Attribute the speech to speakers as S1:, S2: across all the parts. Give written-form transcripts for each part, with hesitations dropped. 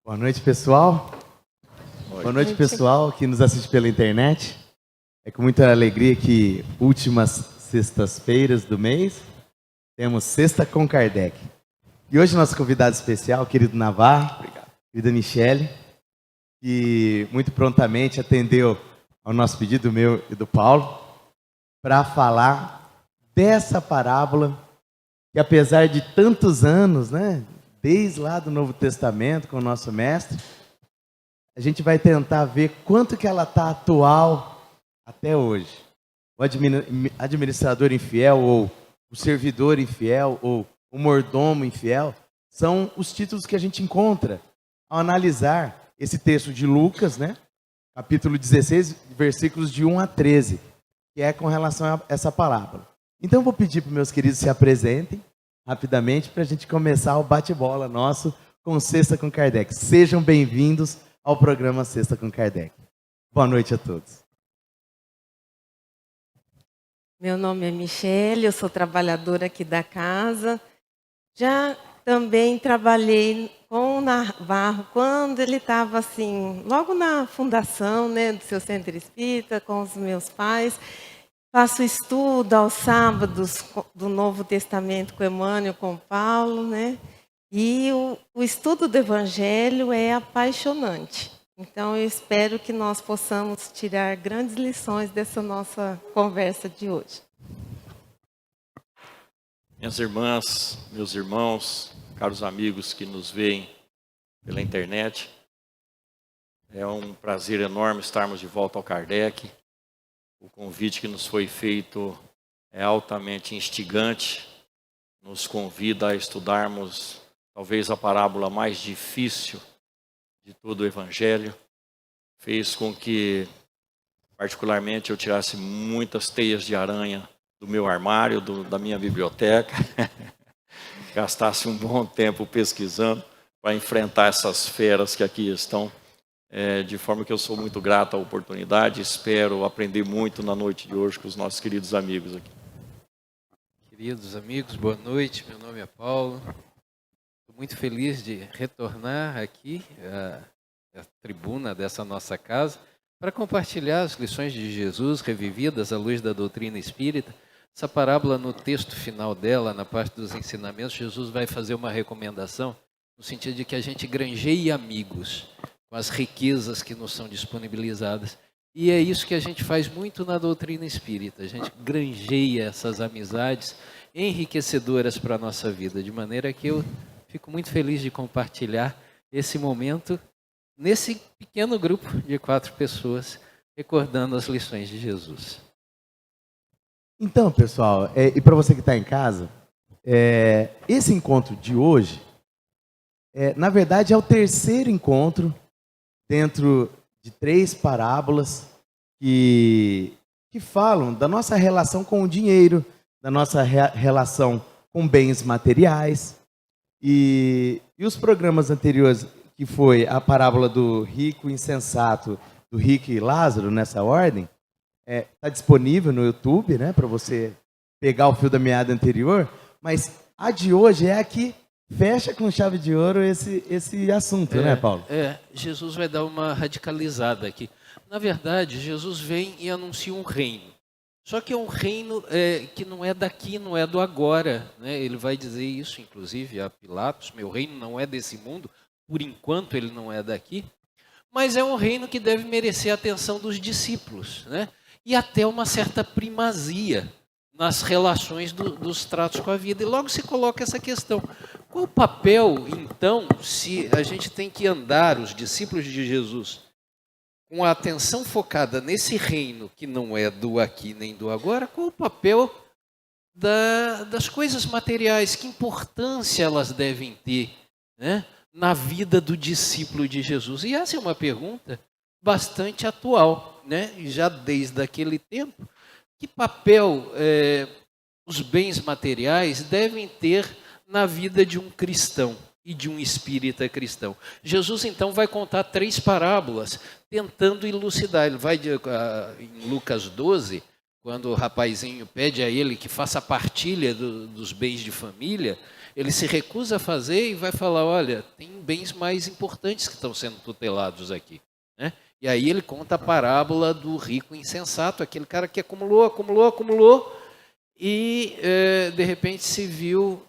S1: Boa noite, pessoal. Boa noite, pessoal que nos assiste pela internet. É com muita alegria que últimas sextas-feiras do mês temos Sexta com Kardec. E hoje nosso convidado especial, querido Navarro, querida Michele, que muito prontamente atendeu ao nosso pedido, meu e do Paulo, para falar dessa parábola que, apesar de tantos anos, né, desde lá do Novo Testamento com o nosso mestre, a gente vai tentar ver quanto que ela está atual até hoje. O administrador infiel, ou o servidor infiel, ou o mordomo infiel, são os títulos que a gente encontra ao analisar esse texto de Lucas, né? Capítulo 16, versículos de 1 a 13, que é com relação a essa parábola. Então eu vou pedir para meus queridos se apresentem rapidamente para a gente começar o bate-bola nosso com Sexta com Kardec. Sejam bem-vindos ao programa Sexta com Kardec. Boa noite a todos.
S2: Meu nome é Michele, eu sou trabalhadora aqui da casa. Já também trabalhei com o Navarro quando ele estava assim, logo na fundação, né, do seu centro espírita, com os meus pais. Faço estudo aos sábados do Novo Testamento com Emmanuel, com Paulo, né? E o estudo do Evangelho é apaixonante. Então, eu espero que nós possamos tirar grandes lições dessa nossa conversa de hoje.
S3: Minhas irmãs, meus irmãos, caros amigos que nos veem pela internet, é um prazer enorme estarmos de volta ao Kardec. O convite que nos foi feito é altamente instigante, nos convida a estudarmos talvez a parábola mais difícil de todo o Evangelho. Fez com que, particularmente, eu tirasse muitas teias de aranha do meu armário, da minha biblioteca, gastasse um bom tempo pesquisando para enfrentar essas feras que aqui estão. De forma que eu sou muito grato à oportunidade, espero aprender muito na noite de hoje com os nossos queridos amigos aqui.
S4: Queridos amigos, boa noite, meu nome é Paulo. Estou muito feliz de retornar aqui à tribuna dessa nossa casa para compartilhar as lições de Jesus revividas à luz da doutrina espírita. Essa parábola, no texto final dela, na parte dos ensinamentos, Jesus vai fazer uma recomendação no sentido de que a gente granjeie amigos com as riquezas que nos são disponibilizadas. E é isso que a gente faz muito na doutrina espírita. A gente granjeia essas amizades enriquecedoras para a nossa vida, de maneira que eu fico muito feliz de compartilhar esse momento nesse pequeno grupo de 4 pessoas, recordando as lições de Jesus.
S1: Então, pessoal, e para você que está em casa, esse encontro de hoje, na verdade, é o terceiro encontro dentro de 3 parábolas que falam da nossa relação com o dinheiro, da nossa relação com bens materiais. E os programas anteriores, que foi a parábola do rico insensato, do rico e Lázaro, nessa ordem, está disponível no YouTube, né, para você pegar o fio da meada anterior. Mas a de hoje é a que fecha com chave de ouro esse assunto, né, Paulo?
S4: Jesus vai dar uma radicalizada aqui. Na verdade, Jesus vem e anuncia um reino. Só que é um reino que não é daqui, não é do agora, né? Ele vai dizer isso, inclusive, a Pilatos: meu reino não é desse mundo, por enquanto ele não é daqui. Mas é um reino que deve merecer a atenção dos discípulos, né? E até uma certa primazia nas relações dos tratos com a vida. E logo se coloca essa questão: qual o papel, então, se a gente tem que andar, os discípulos de Jesus, com a atenção focada nesse reino que não é do aqui nem do agora, qual o papel das coisas materiais? Que importância elas devem ter, né, na vida do discípulo de Jesus? E essa é uma pergunta bastante atual, né? Já desde aquele tempo. Que papel os bens materiais devem ter na vida de um cristão e de um espírita cristão? Jesus, então, vai contar 3 parábolas, tentando elucidar. Ele vai, em Lucas 12, quando o rapazinho pede a ele que faça partilha dos bens de família, ele se recusa a fazer e vai falar, olha, tem bens mais importantes que estão sendo tutelados aqui, né? E aí ele conta a parábola do rico insensato, aquele cara que acumulou, e de repente se viu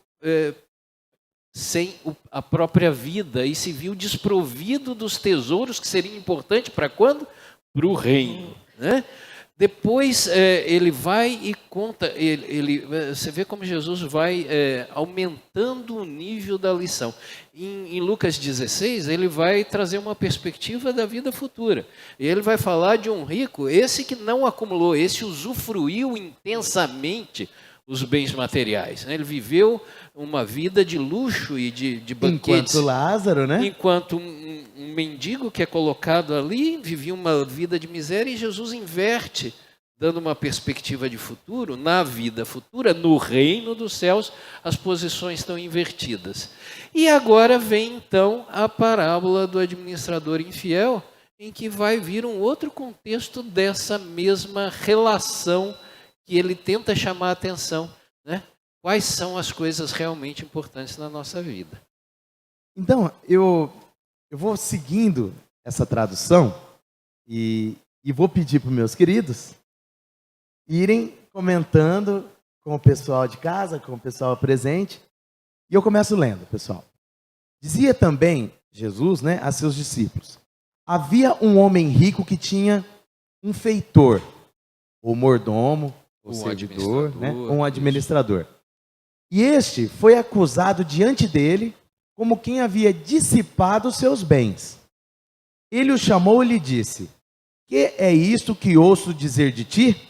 S4: sem a própria vida e se viu desprovido dos tesouros que seriam importantes para quando? Para o reino, né? Depois ele vai e conta, você vê como Jesus vai aumentando o nível da lição. Em Lucas 16, ele vai trazer uma perspectiva da vida futura. E ele vai falar de um rico, esse que não acumulou, esse usufruiu intensamente os bens materiais. Ele viveu uma vida de luxo e de banquetes.
S1: Enquanto Lázaro, né?
S4: Enquanto um mendigo que é colocado ali vivia uma vida de miséria, e Jesus inverte, dando uma perspectiva de futuro. Na vida futura, no reino dos céus, as posições estão invertidas. E agora vem então a parábola do administrador infiel, em que vai vir um outro contexto dessa mesma relação que ele tenta chamar a atenção, né? Quais são as coisas realmente importantes na nossa vida?
S1: Então, eu vou seguindo essa tradução e vou pedir para os meus queridos irem comentando com o pessoal de casa, com o pessoal presente. E eu começo lendo, pessoal. Dizia também Jesus, né, a seus discípulos: havia um homem rico que tinha um feitor, ou mordomo, ou servidor, né, um administrador. E este foi acusado diante dele como quem havia dissipado os seus bens. Ele o chamou e lhe disse: que é isto que ouço dizer de ti?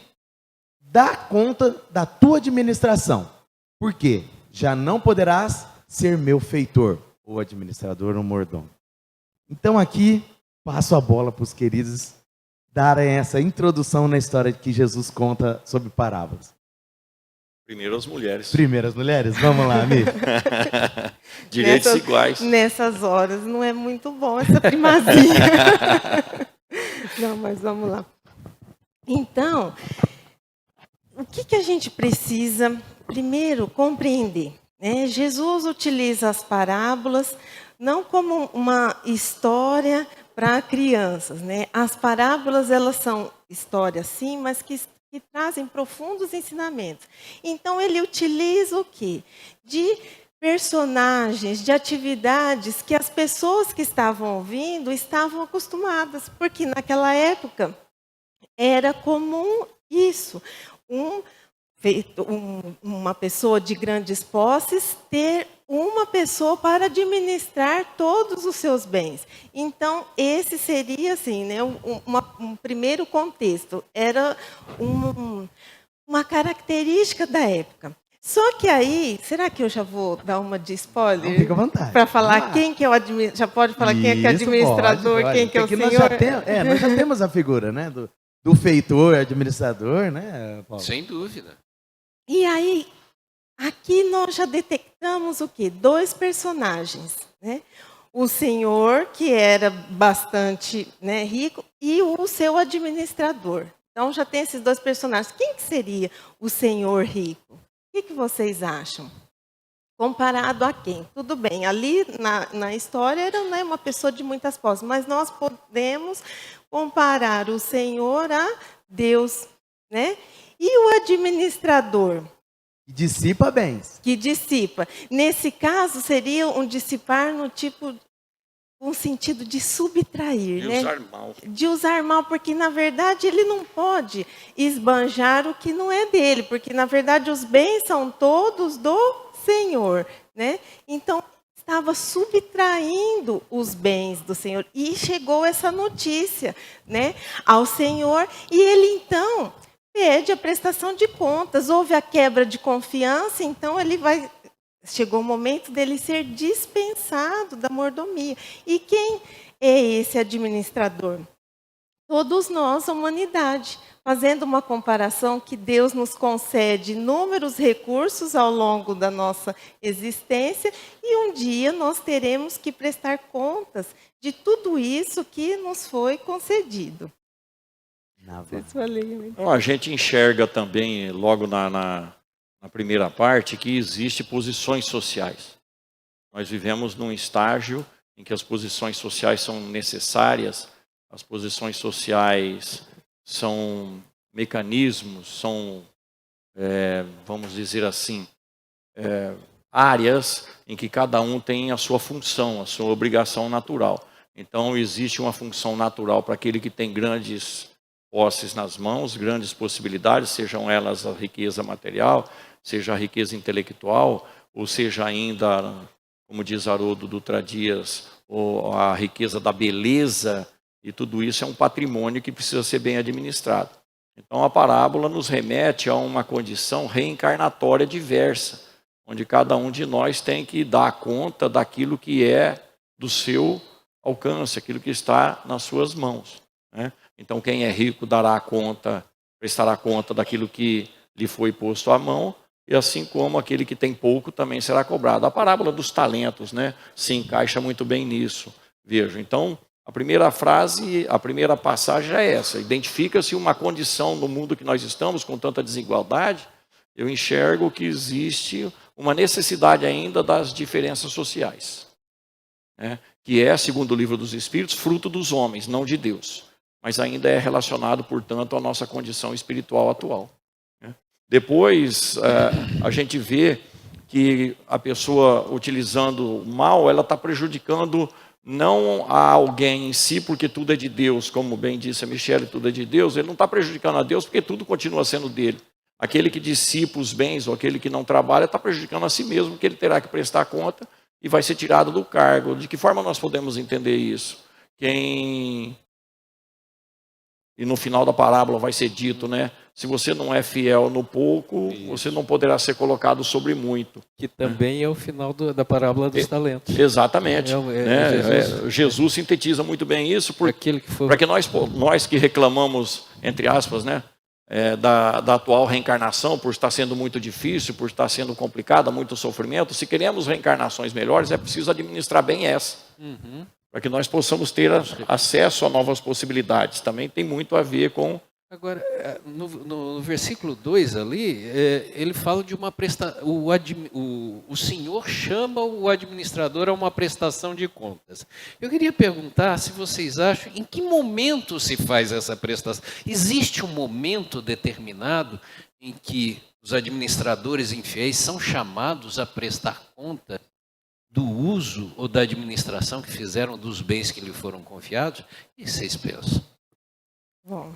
S1: Dá conta da tua administração, porque já não poderás ser meu feitor, ou administrador, ou mordomo. Então aqui passo a bola para os queridos darem essa introdução na história que Jesus conta sobre parábolas.
S3: Primeiro as mulheres.
S1: Primeiro as mulheres? Vamos lá, Mi.
S3: Direitos iguais.
S2: Nessas horas não é muito bom essa primazia. Não, mas vamos lá. Então, o que a gente precisa primeiro compreender, né? Jesus utiliza as parábolas não como uma história para crianças, né? As parábolas, elas são histórias sim, mas que trazem profundos ensinamentos. Então ele utiliza o quê? De personagens, de atividades que as pessoas que estavam ouvindo estavam acostumadas, porque naquela época era comum isso, uma pessoa de grandes posses ter uma pessoa para administrar todos os seus bens. Então, esse seria assim, né, um primeiro contexto. Era uma característica da época. Só que aí, será que eu já vou dar uma de spoiler?
S1: Não, fica à vontade.
S2: Para falar quem que é o administrador? Já pode falar quem é que é administrador,
S1: pode.
S2: Quem que é o
S1: Porque
S2: senhor?
S1: Nós já temos a figura, né, do feitor, administrador, né, Paulo?
S4: Sem dúvida.
S2: E aí, aqui nós já detectamos o quê? 2 personagens, né? O senhor, que era bastante, né, rico, e o seu administrador. Então, já tem esses 2 personagens. Quem que seria o senhor rico? O que vocês acham? Comparado a quem? Tudo bem, ali na história era, né, uma pessoa de muitas posses, mas nós podemos comparar o senhor a Deus, né? E o administrador?
S1: Que dissipa bens.
S2: Que dissipa. Nesse caso, seria um dissipar no tipo, um sentido de subtrair,
S3: De
S2: né?
S3: usar mal.
S2: De usar mal, porque na verdade ele não pode esbanjar o que não é dele, porque na verdade os bens são todos do Senhor, né? Então, estava subtraindo os bens do Senhor. E chegou essa notícia, né, ao Senhor, e ele então pede a prestação de contas. Houve a quebra de confiança, então chegou o momento dele ser dispensado da mordomia. E quem é esse administrador? Todos nós, a humanidade, fazendo uma comparação que Deus nos concede inúmeros recursos ao longo da nossa existência, e um dia nós teremos que prestar contas de tudo isso que nos foi concedido.
S3: Então, a gente enxerga também, logo na primeira parte, que existe posições sociais. Nós vivemos num estágio em que as posições sociais são necessárias, as posições sociais são mecanismos, são, vamos dizer assim, áreas em que cada um tem a sua função, a sua obrigação natural. Então, existe uma função natural para aquele que tem grandes posses nas mãos, grandes possibilidades, sejam elas a riqueza material, seja a riqueza intelectual, ou seja ainda, como diz Haroldo Dutra Dias, ou a riqueza da beleza, e tudo isso é um patrimônio que precisa ser bem administrado. Então, a parábola nos remete a uma condição reencarnatória diversa, onde cada um de nós tem que dar conta daquilo que é do seu alcance, aquilo que está nas suas mãos, né? Então, quem é rico prestará conta daquilo que lhe foi posto à mão, e assim como aquele que tem pouco também será cobrado. A parábola dos talentos, né, se encaixa muito bem nisso. Vejo. Então, a primeira frase, a primeira passagem é essa. Identifica-se uma condição no mundo que nós estamos, com tanta desigualdade. Eu enxergo que existe uma necessidade ainda das diferenças sociais, né, que é, segundo o Livro dos Espíritos, fruto dos homens, não de Deus. Mas ainda é relacionado, portanto, à nossa condição espiritual atual. Depois, a gente vê que a pessoa utilizando mal, ela está prejudicando não a alguém em si, porque tudo é de Deus, como bem disse a Michele, tudo é de Deus. Ele não está prejudicando a Deus, porque tudo continua sendo dele. Aquele que dissipa os bens, ou aquele que não trabalha, está prejudicando a si mesmo, porque ele terá que prestar conta e vai ser tirado do cargo. De que forma nós podemos entender isso? E no final da parábola vai ser dito, né? Se você não é fiel no pouco, você não poderá ser colocado sobre muito.
S4: Que também é o final da parábola dos talentos.
S3: Exatamente. Jesus sintetiza muito bem isso, para que nós que reclamamos, entre aspas, né, da atual reencarnação, por estar sendo muito difícil, por estar sendo complicada, muito sofrimento, se queremos reencarnações melhores, é preciso administrar bem essa. Uhum. Para que nós possamos ter acesso a novas possibilidades. Também tem muito a ver com...
S4: Agora, no versículo 2 ali, ele fala de uma prestação... O Senhor chama o administrador a uma prestação de contas. Eu queria perguntar se vocês acham, em que momento se faz essa prestação? Existe um momento determinado em que os administradores infiéis são chamados a prestar conta do uso ou da administração que fizeram dos bens que lhe foram confiados? O que vocês pensam?
S2: Bom,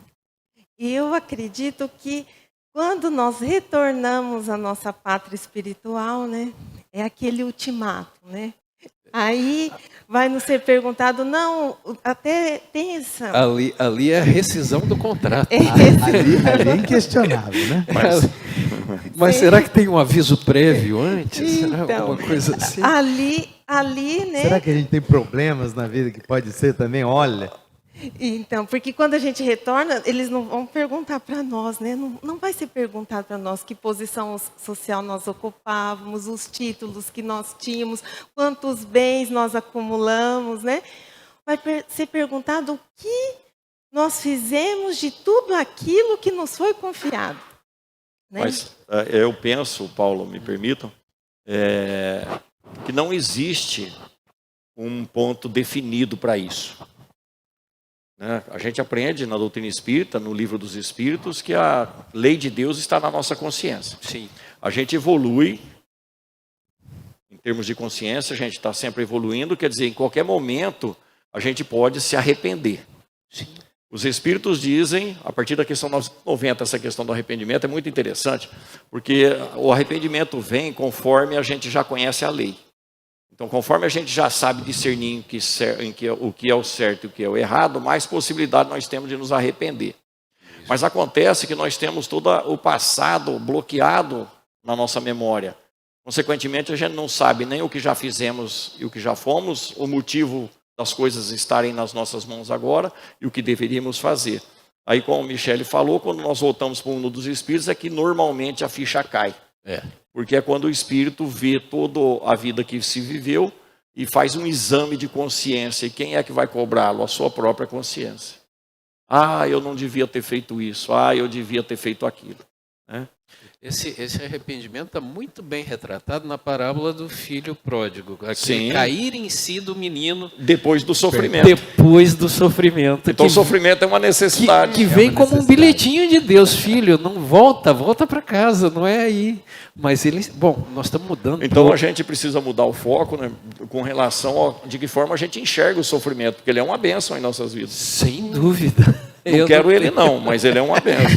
S2: eu acredito que quando nós retornamos à nossa pátria espiritual, né, é aquele ultimato, né? Aí vai nos ser perguntado, não, até tem essa...
S4: Ali é a rescisão do contrato.
S1: Ali é inquestionável, né?
S4: Mas será que tem um aviso prévio antes?
S2: Então,
S4: será alguma coisa assim?
S2: Ali, né?
S1: Será que a gente tem problemas na vida que pode ser também? Olha...
S2: Então, porque quando a gente retorna, eles não vão perguntar para nós, né? Não vai ser perguntado para nós que posição social nós ocupávamos, os títulos que nós tínhamos, quantos bens nós acumulamos, né? Vai ser perguntado o que nós fizemos de tudo aquilo que nos foi confiado. Né?
S3: Mas eu penso, Paulo, me permitam, que não existe um ponto definido para isso. A gente aprende na doutrina espírita, no Livro dos Espíritos, que a lei de Deus está na nossa consciência.
S4: Sim.
S3: A gente evolui, em termos de consciência, a gente está sempre evoluindo, quer dizer, em qualquer momento a gente pode se arrepender.
S4: Sim.
S3: Os Espíritos dizem, a partir da questão 90, essa questão do arrependimento é muito interessante, porque o arrependimento vem conforme a gente já conhece a lei. Então, conforme a gente já sabe discernir o que é o certo e o que é o errado, mais possibilidade nós temos de nos arrepender. Mas acontece que nós temos todo o passado bloqueado na nossa memória. Consequentemente, a gente não sabe nem o que já fizemos e o que já fomos, o motivo das coisas estarem nas nossas mãos agora e o que deveríamos fazer. Aí, como o Michele falou, quando nós voltamos para o mundo dos espíritos, é que normalmente a ficha cai. Porque é quando o espírito vê toda a vida que se viveu e faz um exame de consciência. E quem é que vai cobrá-lo? A sua própria consciência. Eu não devia ter feito isso. Eu devia ter feito aquilo. né?
S4: Esse arrependimento está muito bem retratado na parábola do filho pródigo.
S3: Sim.
S4: Cair em si do menino
S3: Depois do sofrimento.
S4: depois do sofrimento.
S3: Então o sofrimento é uma necessidade.
S4: Que vem
S1: uma
S4: como um
S1: necessidade.
S4: bilhetinho de Deus, filho, não volta para casa, não é aí. Mas ele, bom, nós estamos mudando.
S3: Então a gente precisa mudar o foco, né, com relação a de que forma a gente enxerga o sofrimento, porque ele é uma bênção em nossas vidas.
S4: Sem dúvida.
S3: Não quero ele não, mas ele é uma bênção.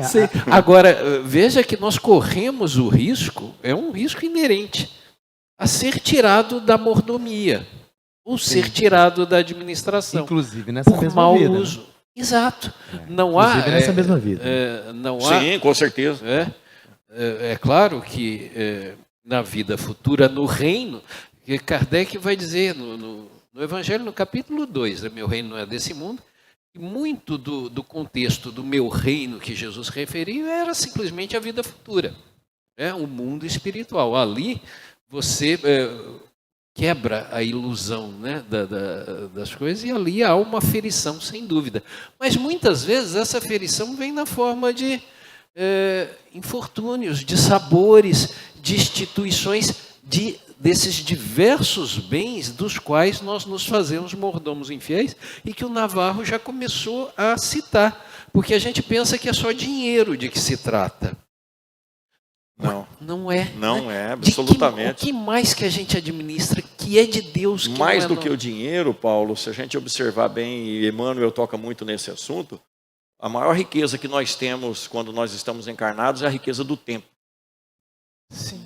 S4: Sim. Agora, veja que nós corremos o risco, é um risco inerente, a ser tirado da mordomia, ou ser tirado da administração.
S1: Inclusive nessa
S4: por
S1: mesma
S4: mau
S1: vida. Né?
S4: uso. Exato. Não há.
S1: Inclusive nessa mesma vida.
S4: Não há.
S3: Sim, com certeza.
S4: É claro que na vida futura, no reino, que Kardec vai dizer no Evangelho, no capítulo 2, meu reino não é desse mundo, e muito do contexto do meu reino que Jesus referiu era simplesmente a vida futura, o mundo espiritual. Ali você quebra a ilusão, né, das coisas, e ali há uma ferição, sem dúvida. Mas muitas vezes essa ferição vem na forma de infortúnios, de sabores, de instituições, desses diversos bens dos quais nós nos fazemos mordomos infiéis e que o Navarro já começou a citar, porque a gente pensa que é só dinheiro de que se trata.
S3: Não.
S4: Não é.
S3: Não
S4: né?
S3: é, absolutamente.
S4: O que mais que a gente administra que é de Deus? Que
S3: Mais
S4: não é
S3: do que o dinheiro, Paulo, se a gente observar bem, e Emmanuel toca muito nesse assunto, a maior riqueza que nós temos quando nós estamos encarnados é a riqueza do tempo.
S4: Sim.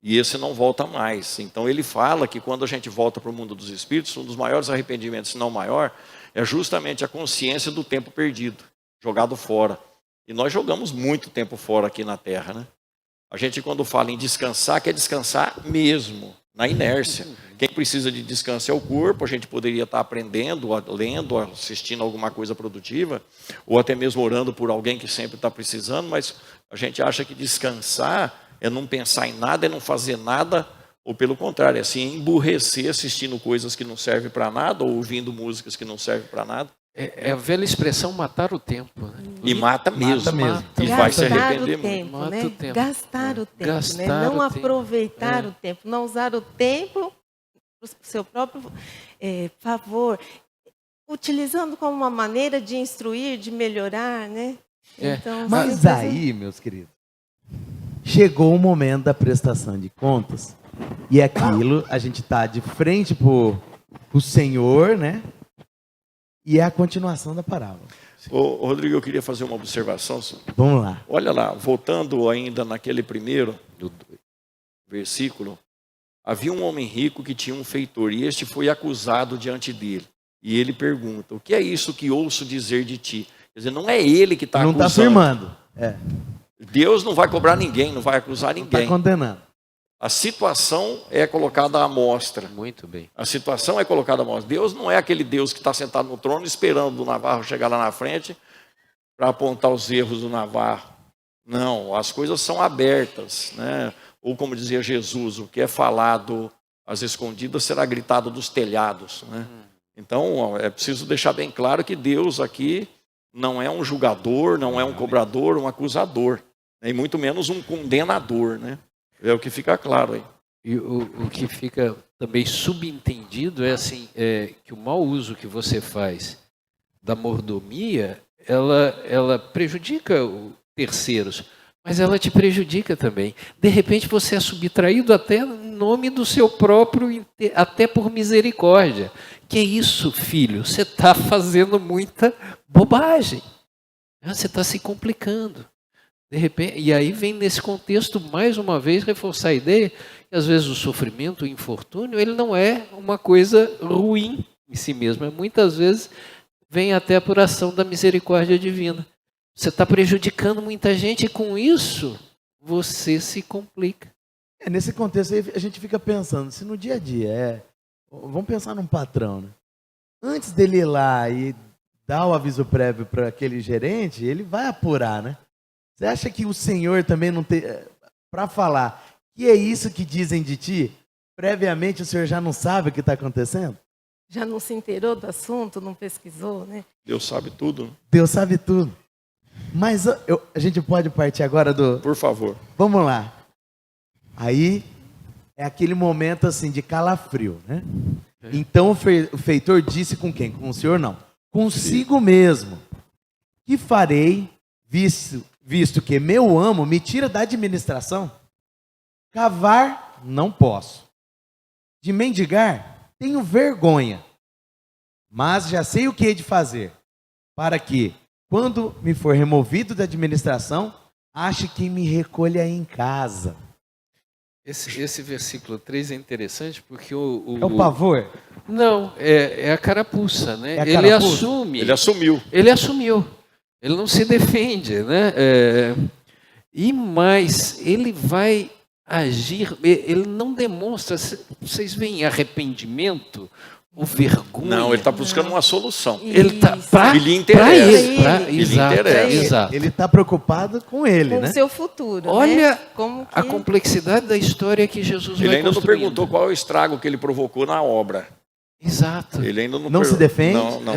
S3: E esse não volta mais. Então ele fala que quando a gente volta para o mundo dos espíritos, um dos maiores arrependimentos, se não o maior, é justamente a consciência do tempo perdido, jogado fora. E nós jogamos muito tempo fora aqui na Terra, né? A gente, quando fala em descansar, quer descansar mesmo, na inércia. Quem precisa de descanso é o corpo, a gente poderia estar aprendendo, lendo, assistindo alguma coisa produtiva, ou até mesmo orando por alguém que sempre está precisando, mas a gente acha que descansar é não pensar em nada, é não fazer nada, ou pelo contrário, é assim, emburrecer assistindo coisas que não servem para nada, ou ouvindo músicas que não servem para nada.
S4: É a velha expressão matar o tempo. Né?
S3: E mata mesmo.
S4: Mata.
S3: E vai se
S2: Gastar
S3: arrepender
S2: o
S3: muito.
S2: tempo,
S4: Mata
S2: né?
S4: o tempo.
S2: Gastar o tempo,
S4: Gastar
S2: né? Não
S4: o tempo.
S2: aproveitar o tempo, não usar o tempo para o seu próprio favor, utilizando como uma maneira de instruir, de melhorar, né? Então,
S1: Mas
S2: sempre
S1: aí, meus queridos, chegou o momento da prestação de contas e aquilo a gente está de frente para o Senhor, né? E é a continuação da parábola.
S3: Ô, Rodrigo, eu queria fazer uma observação.
S1: Vamos lá.
S3: Olha lá, voltando ainda naquele primeiro versículo, havia um homem rico que tinha um feitor, e este foi acusado diante dele. E ele pergunta, o que é isso que ouço dizer de ti? Quer dizer, não é ele que está
S1: Não
S3: acusando.
S1: está afirmando.
S3: Deus não vai cobrar ninguém, não vai acusar
S1: Não está
S3: ninguém.
S1: condenando.
S3: A situação é colocada à mostra.
S4: Muito bem.
S3: A situação é colocada à mostra. Deus não é aquele Deus que está sentado no trono esperando o Navarro chegar lá na frente para apontar os erros do Navarro. Não, as coisas são abertas, né? Ou como dizia Jesus, o que é falado às escondidas será gritado dos telhados, né? Então é preciso deixar bem claro que Deus aqui não é um julgador, não é um cobrador, um acusador, né? E muito menos um condenador, né? É o que fica claro aí.
S4: E o que fica também subentendido é assim, que o mau uso que você faz da mordomia, ela prejudica os terceiros, mas ela te prejudica também. De repente você é subtraído até em nome do seu próprio, até por misericórdia. Que é isso, filho? Você está fazendo muita bobagem. Você está se complicando. De repente, e aí vem nesse contexto, mais uma vez, reforçar a ideia que às vezes o sofrimento, o infortúnio, ele não é uma coisa ruim em si mesmo. Muitas vezes vem até por ação da misericórdia divina. Você está prejudicando muita gente e com isso você se complica.
S1: Nesse contexto aí a gente fica pensando, se no dia a dia vamos pensar num patrão, né? Antes dele ir lá e dar o aviso prévio para aquele gerente, ele vai apurar, né? Você acha que o Senhor também não tem... Para falar, que é isso que dizem de ti? Previamente o Senhor já não sabe o que está acontecendo?
S2: já não se inteirou do assunto, não pesquisou, né?
S3: Deus sabe tudo.
S1: Deus sabe tudo. Mas a gente pode partir agora do...
S3: Por favor.
S1: Vamos lá. Aí é aquele momento assim de calafrio, né? Então o feitor disse com quem? Com o senhor não. Consigo mesmo. Que farei, visto que meu amo me tira da administração? Cavar, não posso. De mendigar, tenho vergonha. Mas já sei o que hei de fazer, para que, quando me for removido da administração, ache quem me recolha em casa.
S4: Esse versículo 3 é interessante porque
S1: É o pavor?
S4: Não, é a carapuça, né?
S1: É a
S4: Ele
S1: carapuça?
S4: assume.
S3: Ele assumiu.
S4: Ele assumiu. Ele não se defende, né? E mais, ele vai agir, ele não demonstra, vocês veem arrependimento ou vergonha?
S3: Não, ele está buscando uma solução.
S4: Ele está
S2: Isso.
S4: para
S3: Que lhe interessa.
S2: Ele
S3: interessa.
S4: Exato.
S1: Ele está preocupado com ele,
S2: Com
S1: né?
S2: o seu futuro.
S4: Olha
S2: né? Como que...
S4: a complexidade da história que Jesus
S3: Ele
S4: vai
S3: ainda não
S4: construindo.
S3: perguntou qual é o estrago que ele provocou na obra.
S4: Exato.
S3: Ele ainda não,
S1: Não se defende?
S3: Não.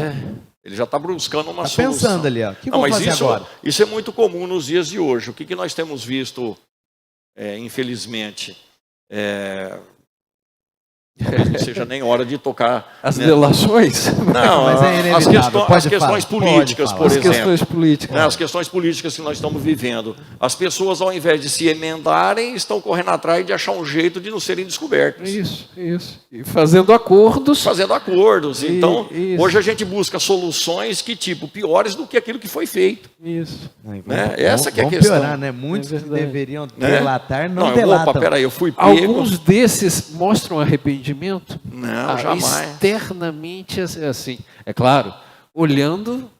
S3: Ele já está buscando uma
S1: Tá
S3: solução.
S1: pensando ali, ó. O que
S3: Não,
S1: vou
S3: mas
S1: fazer
S3: isso,
S1: agora?
S3: isso é muito comum nos dias de hoje. O que nós temos visto, infelizmente, talvez não seja nem hora de tocar.
S4: As
S3: né?
S4: delações?
S3: Não,
S1: Mas é inevitável.
S3: as
S1: Pode
S3: questões
S1: falar,
S3: políticas,
S1: pode
S3: por
S1: falar.
S4: As
S3: exemplo.
S4: questões políticas.
S3: Né, as questões políticas que nós estamos vivendo. As pessoas, ao invés de se emendarem, estão correndo atrás de achar um jeito de não serem descobertas.
S4: Isso. E fazendo acordos.
S3: Fazendo acordos. Então,
S4: Isso.
S3: hoje a gente busca soluções que, tipo, piores do que aquilo que foi feito.
S4: Isso.
S3: Né? Essa que é a
S1: Vamos
S3: questão.
S1: piorar, né? Muitos que
S4: verdade.
S1: deveriam
S3: Né?
S1: delatar, não
S3: Não,
S1: delatam.
S3: opa, peraí, eu fui pego.
S4: Alguns desses mostram arrependimento?
S3: Não, jamais.
S4: Externamente assim. É claro, olhando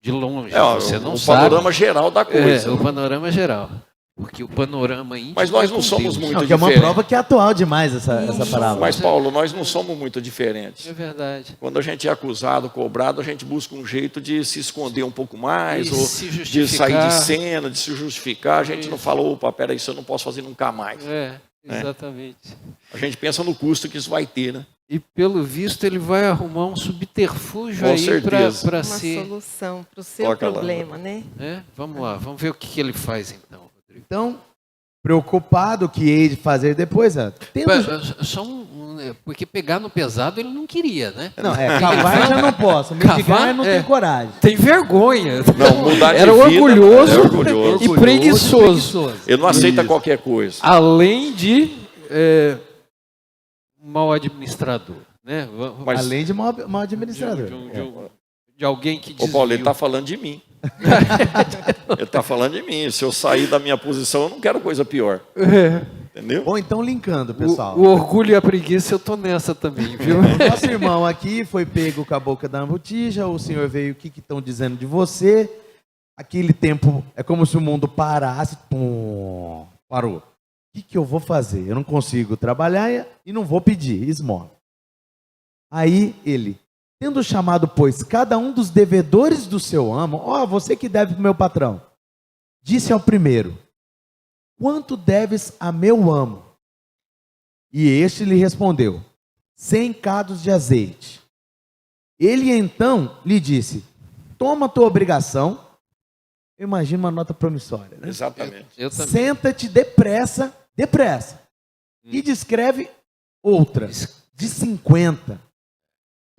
S4: de longe. Você não
S3: o
S4: sabe.
S3: panorama geral da coisa.
S4: O panorama geral. Porque o panorama íntimo
S3: Mas nós
S4: é
S3: não
S4: com
S3: somos
S4: Deus.
S3: muito
S1: Não, que é uma
S3: diferentes.
S1: prova que é atual demais essa palavra.
S3: Mas, Paulo, nós não somos muito diferentes.
S4: É verdade.
S3: Quando a gente é acusado, cobrado, a gente busca um jeito de se esconder um pouco mais,
S4: E
S3: ou
S4: se
S3: de
S4: justificar.
S3: sair de cena, de se justificar. A gente não fala, opa, peraí, isso eu não posso fazer nunca mais.
S4: Exatamente.
S3: A gente pensa no custo que isso vai ter, né?
S4: E pelo visto ele vai arrumar um subterfúgio
S3: Com
S4: aí
S3: certeza.
S4: para
S2: Uma
S4: ser.
S2: solução para o seu
S3: Toca lá.
S2: problema, né?
S4: Vamos lá, vamos ver o que ele faz então, Rodrigo.
S1: Então, preocupado o que hei de fazer depois,
S4: Só porque pegar no pesado ele não queria, né?
S1: Não, cavar já não posso, mendigar
S4: Cavar,
S1: não tenho coragem.
S4: Tem vergonha.
S3: Não, mudar de
S4: Era
S3: vida,
S4: orgulhoso,
S3: é orgulhoso.
S4: e preguiçoso.
S3: Ele não aceita
S1: Isso.
S3: qualquer coisa.
S4: Além de mal administrador, né?
S3: Mas-
S1: Além de mal administrador.
S4: De alguém que
S3: Ô,
S4: desviou.
S3: Paulo, ele está falando de mim. Ele está falando de mim. Se eu sair da minha posição, eu não quero coisa pior. Entendeu?
S1: Ou então linkando, pessoal.
S4: O orgulho e a preguiça, eu tô nessa também, viu?
S1: Nosso irmão aqui foi pego com a boca da botija, o senhor veio, o que estão dizendo de você? Aquele tempo, é como se o mundo parasse, pum, parou. O que eu vou fazer? Eu não consigo trabalhar e não vou pedir esmola. Aí ele, tendo chamado, pois, cada um dos devedores do seu amo, você que deve para o meu patrão, disse ao primeiro, quanto deves a meu amo? E este lhe respondeu, 100 cados de azeite. Ele então lhe disse, toma a tua obrigação. Eu imagino uma nota promissória, né?
S3: Exatamente.
S4: Eu também.
S1: Senta-te depressa, e descreve outra, de 50.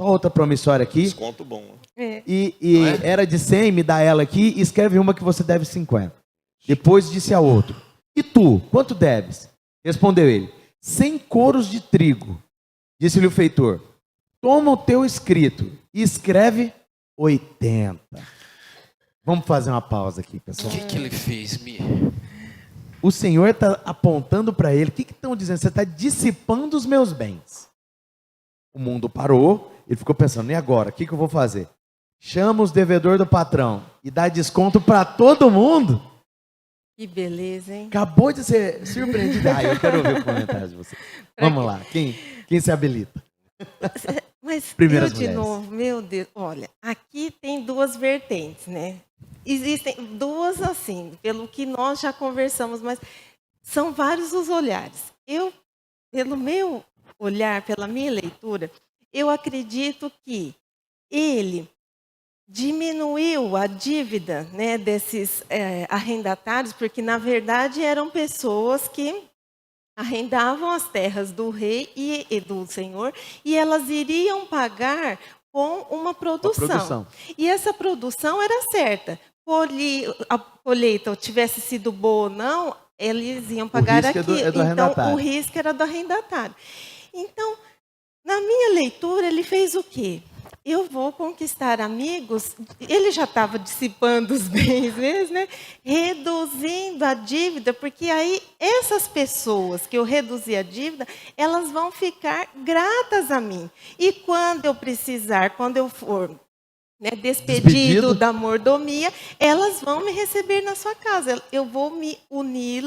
S1: Só outra promissória aqui.
S3: Desconto bom.
S1: E
S4: Não é?
S1: era de 100, me dá ela aqui e escreve uma que você deve 50. Depois disse a outro, e tu, quanto deves? Respondeu ele, 100 coros de trigo. Disse-lhe o feitor, toma o teu escrito e escreve 80. Vamos fazer uma pausa aqui,
S4: O
S1: pessoal.
S4: que ele fez, Mi?
S1: O Senhor está apontando para ele, o que estão dizendo? Você está dissipando os meus bens. O mundo parou, ele ficou pensando, e agora? O que eu vou fazer? Chama os devedores do patrão e dá desconto para todo mundo?
S2: Que beleza, hein?
S1: Acabou de ser surpreendido. Eu quero ouvir o comentário de você. Vamos lá, quem se habilita?
S2: Mas
S1: Primeiras
S2: eu de
S1: mulheres.
S2: novo, meu Deus, olha, aqui tem duas vertentes, né? Existem duas assim, pelo que nós já conversamos, mas são vários os olhares. Eu, pelo meu olhar, pela minha leitura, eu acredito que ele diminuiu a dívida, né, desses arrendatários, porque na verdade eram pessoas que arrendavam as terras do rei e do senhor, e elas iriam pagar com uma produção. E essa produção era certa. A colheita tivesse sido boa ou não, eles iam pagar aquilo. Então, o risco era do arrendatário. Então, na minha leitura, ele fez o quê? Eu vou conquistar amigos. Ele já estava dissipando os bens mesmo, né? Reduzindo a dívida, porque aí essas pessoas que eu reduzi a dívida, elas vão ficar gratas a mim. E quando eu precisar, quando eu for, né, despedido da mordomia, elas vão me receber na sua casa. Eu vou me unir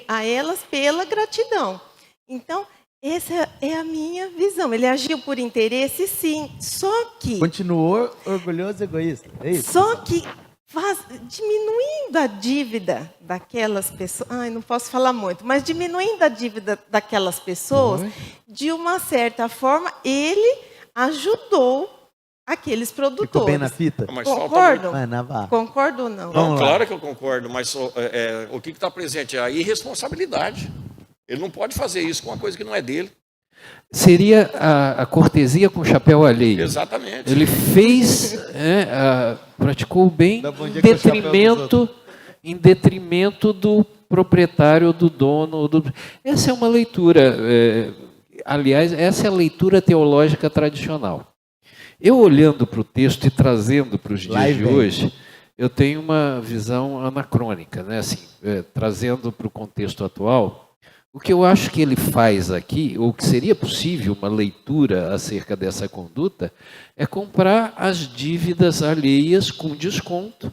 S2: a elas pela gratidão. Então, essa é a minha visão. Ele agiu por interesse, sim. Só que...
S1: Continuou orgulhoso e egoísta. É isso?
S2: Só que diminuindo a dívida daquelas pessoas... Ai, não posso falar muito. Mas diminuindo a dívida daquelas pessoas, de uma certa forma, ele ajudou aqueles produtores.
S1: Ficou bem na fita?
S2: Concordam?
S1: Muito...
S2: Concordo ou não?
S3: Não, claro que eu concordo, mas o que está presente? A irresponsabilidade. Ele não pode fazer isso com uma coisa que não é dele.
S4: Seria a cortesia com o chapéu alheio.
S3: Exatamente.
S4: Ele fez, praticou o bem em detrimento do proprietário, do dono. Essa é uma leitura, aliás, essa é a leitura teológica tradicional. Eu olhando para o texto e trazendo para os dias de hoje, eu tenho uma visão anacrônica, né? Assim, trazendo para o contexto atual. O que eu acho que ele faz aqui, ou que seria possível uma leitura acerca dessa conduta, é comprar as dívidas alheias com desconto,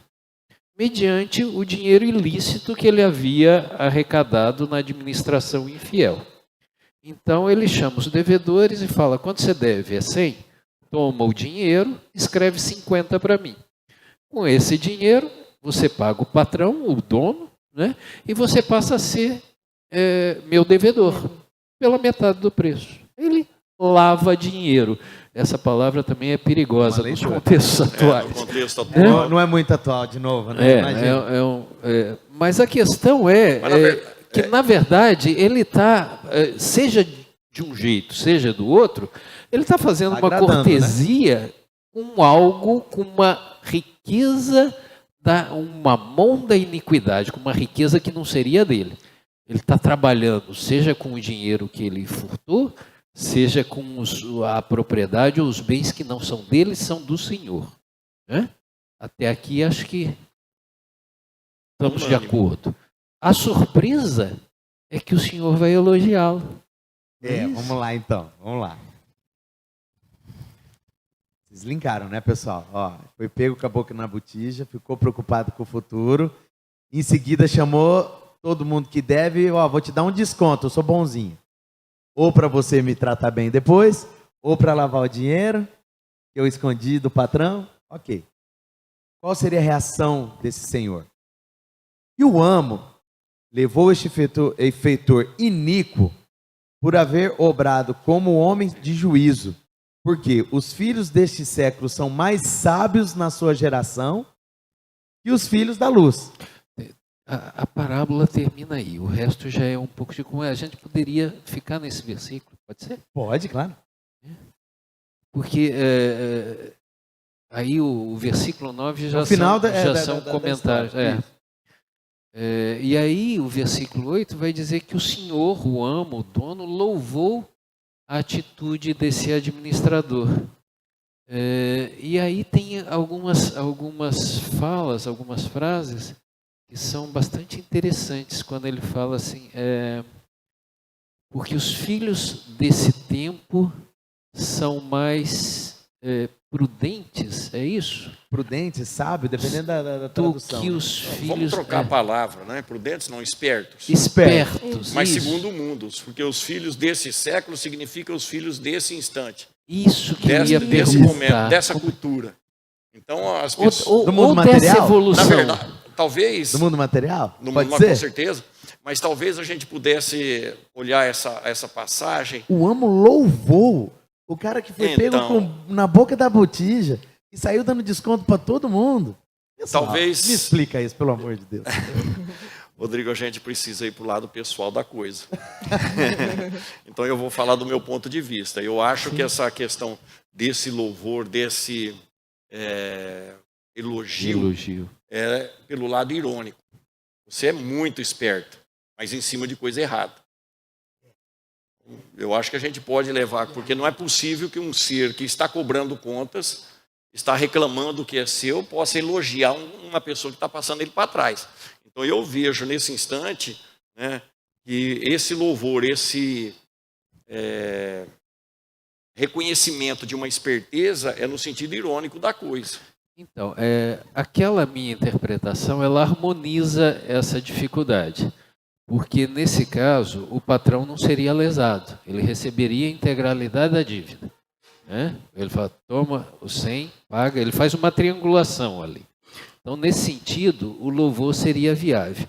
S4: mediante o dinheiro ilícito que ele havia arrecadado na administração infiel. Então ele chama os devedores e fala: quanto você deve? É 100? Toma o dinheiro, escreve 50 para mim. Com esse dinheiro, você paga o patrão, o dono, né? E você passa a ser meu devedor, pela metade do preço. Ele lava dinheiro. Essa palavra também é perigosa nos contextos atuais.
S3: No contexto atual.
S1: Não é muito atual, de novo, né?
S4: Mas a questão que, na verdade, ele está, seja de um jeito, seja do outro, ele está fazendo uma cortesia, né? Com algo, com uma riqueza, um mamão da iniquidade, com uma riqueza que não seria dele. Ele está trabalhando, seja com o dinheiro que ele furtou, seja com a propriedade ou os bens que não são dele, são do Senhor. Né? Até aqui acho que estamos de acordo. A surpresa é que o Senhor vai elogiá-lo.
S1: Vamos lá então, vamos lá. Vocês linkaram, né, pessoal? Foi pego com a boca na botija, ficou preocupado com o futuro, em seguida chamou todo mundo que deve, vou te dar um desconto, eu sou bonzinho. Ou para você me tratar bem depois, ou para lavar o dinheiro que eu escondi do patrão. Ok. Qual seria a reação desse senhor? E o amo levou este feitor iníquo por haver obrado como homem de juízo, porque os filhos deste século são mais sábios na sua geração que os filhos da luz.
S4: A parábola termina aí, o resto já é um pouco de como a gente poderia ficar nesse versículo, pode ser?
S1: Pode, claro.
S4: Porque aí o versículo 9 já são comentários. E aí o versículo 8 vai dizer que o Senhor, o amo, o dono, louvou a atitude desse administrador. E aí tem algumas falas, algumas frases que são bastante interessantes quando ele fala assim, porque os filhos desse tempo são mais prudentes, é isso?
S1: Prudentes, sábios, dependendo da tradução.
S4: Que os filhos,
S3: vamos trocar a palavra, né? Prudentes, não espertos.
S4: Espertos.
S3: Mas
S4: isso.
S3: segundo o mundo, porque os filhos desse século significam os filhos desse instante.
S4: Isso que eu ia
S3: desse momento, dessa cultura. Então as pessoas
S1: do mundo material,
S4: dessa evolução.
S3: Na verdade, talvez
S1: do mundo material,
S3: pode ser? Com certeza. Mas talvez a gente pudesse olhar essa passagem.
S1: O amo louvou o cara que foi pego na boca da botija. e saiu dando desconto para todo mundo. Pessoal,
S3: Talvez-
S1: me explica isso, pelo amor de Deus.
S3: Rodrigo, a gente precisa ir para o lado pessoal da coisa. Então eu vou falar do meu ponto de vista. Eu acho que essa questão desse louvor, desse elogio, é pelo lado irônico. Você é muito esperto, mas em cima de coisa errada. Eu acho que a gente pode levar, porque não é possível que um ser que está cobrando contas, está reclamando que é seu, possa elogiar uma pessoa que está passando ele para trás. Então eu vejo nesse instante, né, que esse louvor, esse reconhecimento de uma esperteza é no sentido irônico da coisa.
S4: Então, aquela minha interpretação, ela harmoniza essa dificuldade. Porque, nesse caso, o patrão não seria lesado. Ele receberia a integralidade da dívida. Né? Ele fala, toma o 100, paga. Ele faz uma triangulação ali. Então, nesse sentido, o louvor seria viável.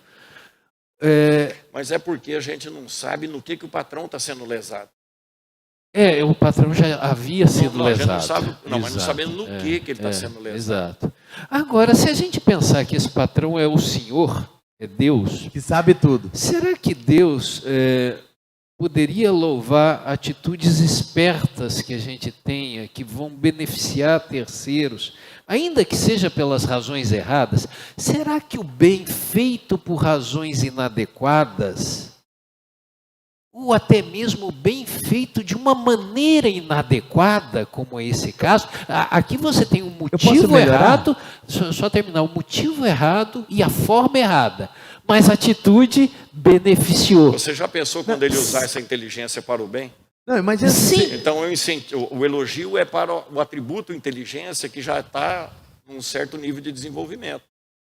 S3: Mas é porque a gente não sabe no que o patrão está sendo lesado.
S4: O patrão já havia sido
S3: Não, a gente
S4: lesado.
S3: não sabe, mas não
S4: Exato.
S3: sabendo no que ele está sendo lesado.
S4: Exato. Agora, se a gente pensar que esse patrão é o Senhor, é Deus,
S1: Que sabe tudo.
S4: será que Deus poderia louvar atitudes espertas que a gente tenha, que vão beneficiar terceiros, ainda que seja pelas razões erradas? Será que o bem feito por razões inadequadas, ou até mesmo o bem feito de uma maneira inadequada, como é esse caso, aqui você tem um motivo
S1: melhorar?
S4: errado, só terminar, o motivo errado e a forma errada, mas a atitude beneficiou.
S3: Você já pensou quando ele usar essa inteligência para o bem?
S1: Não, imagina
S4: Sim.
S3: Então o elogio é para o atributo inteligência que já está num certo nível de desenvolvimento,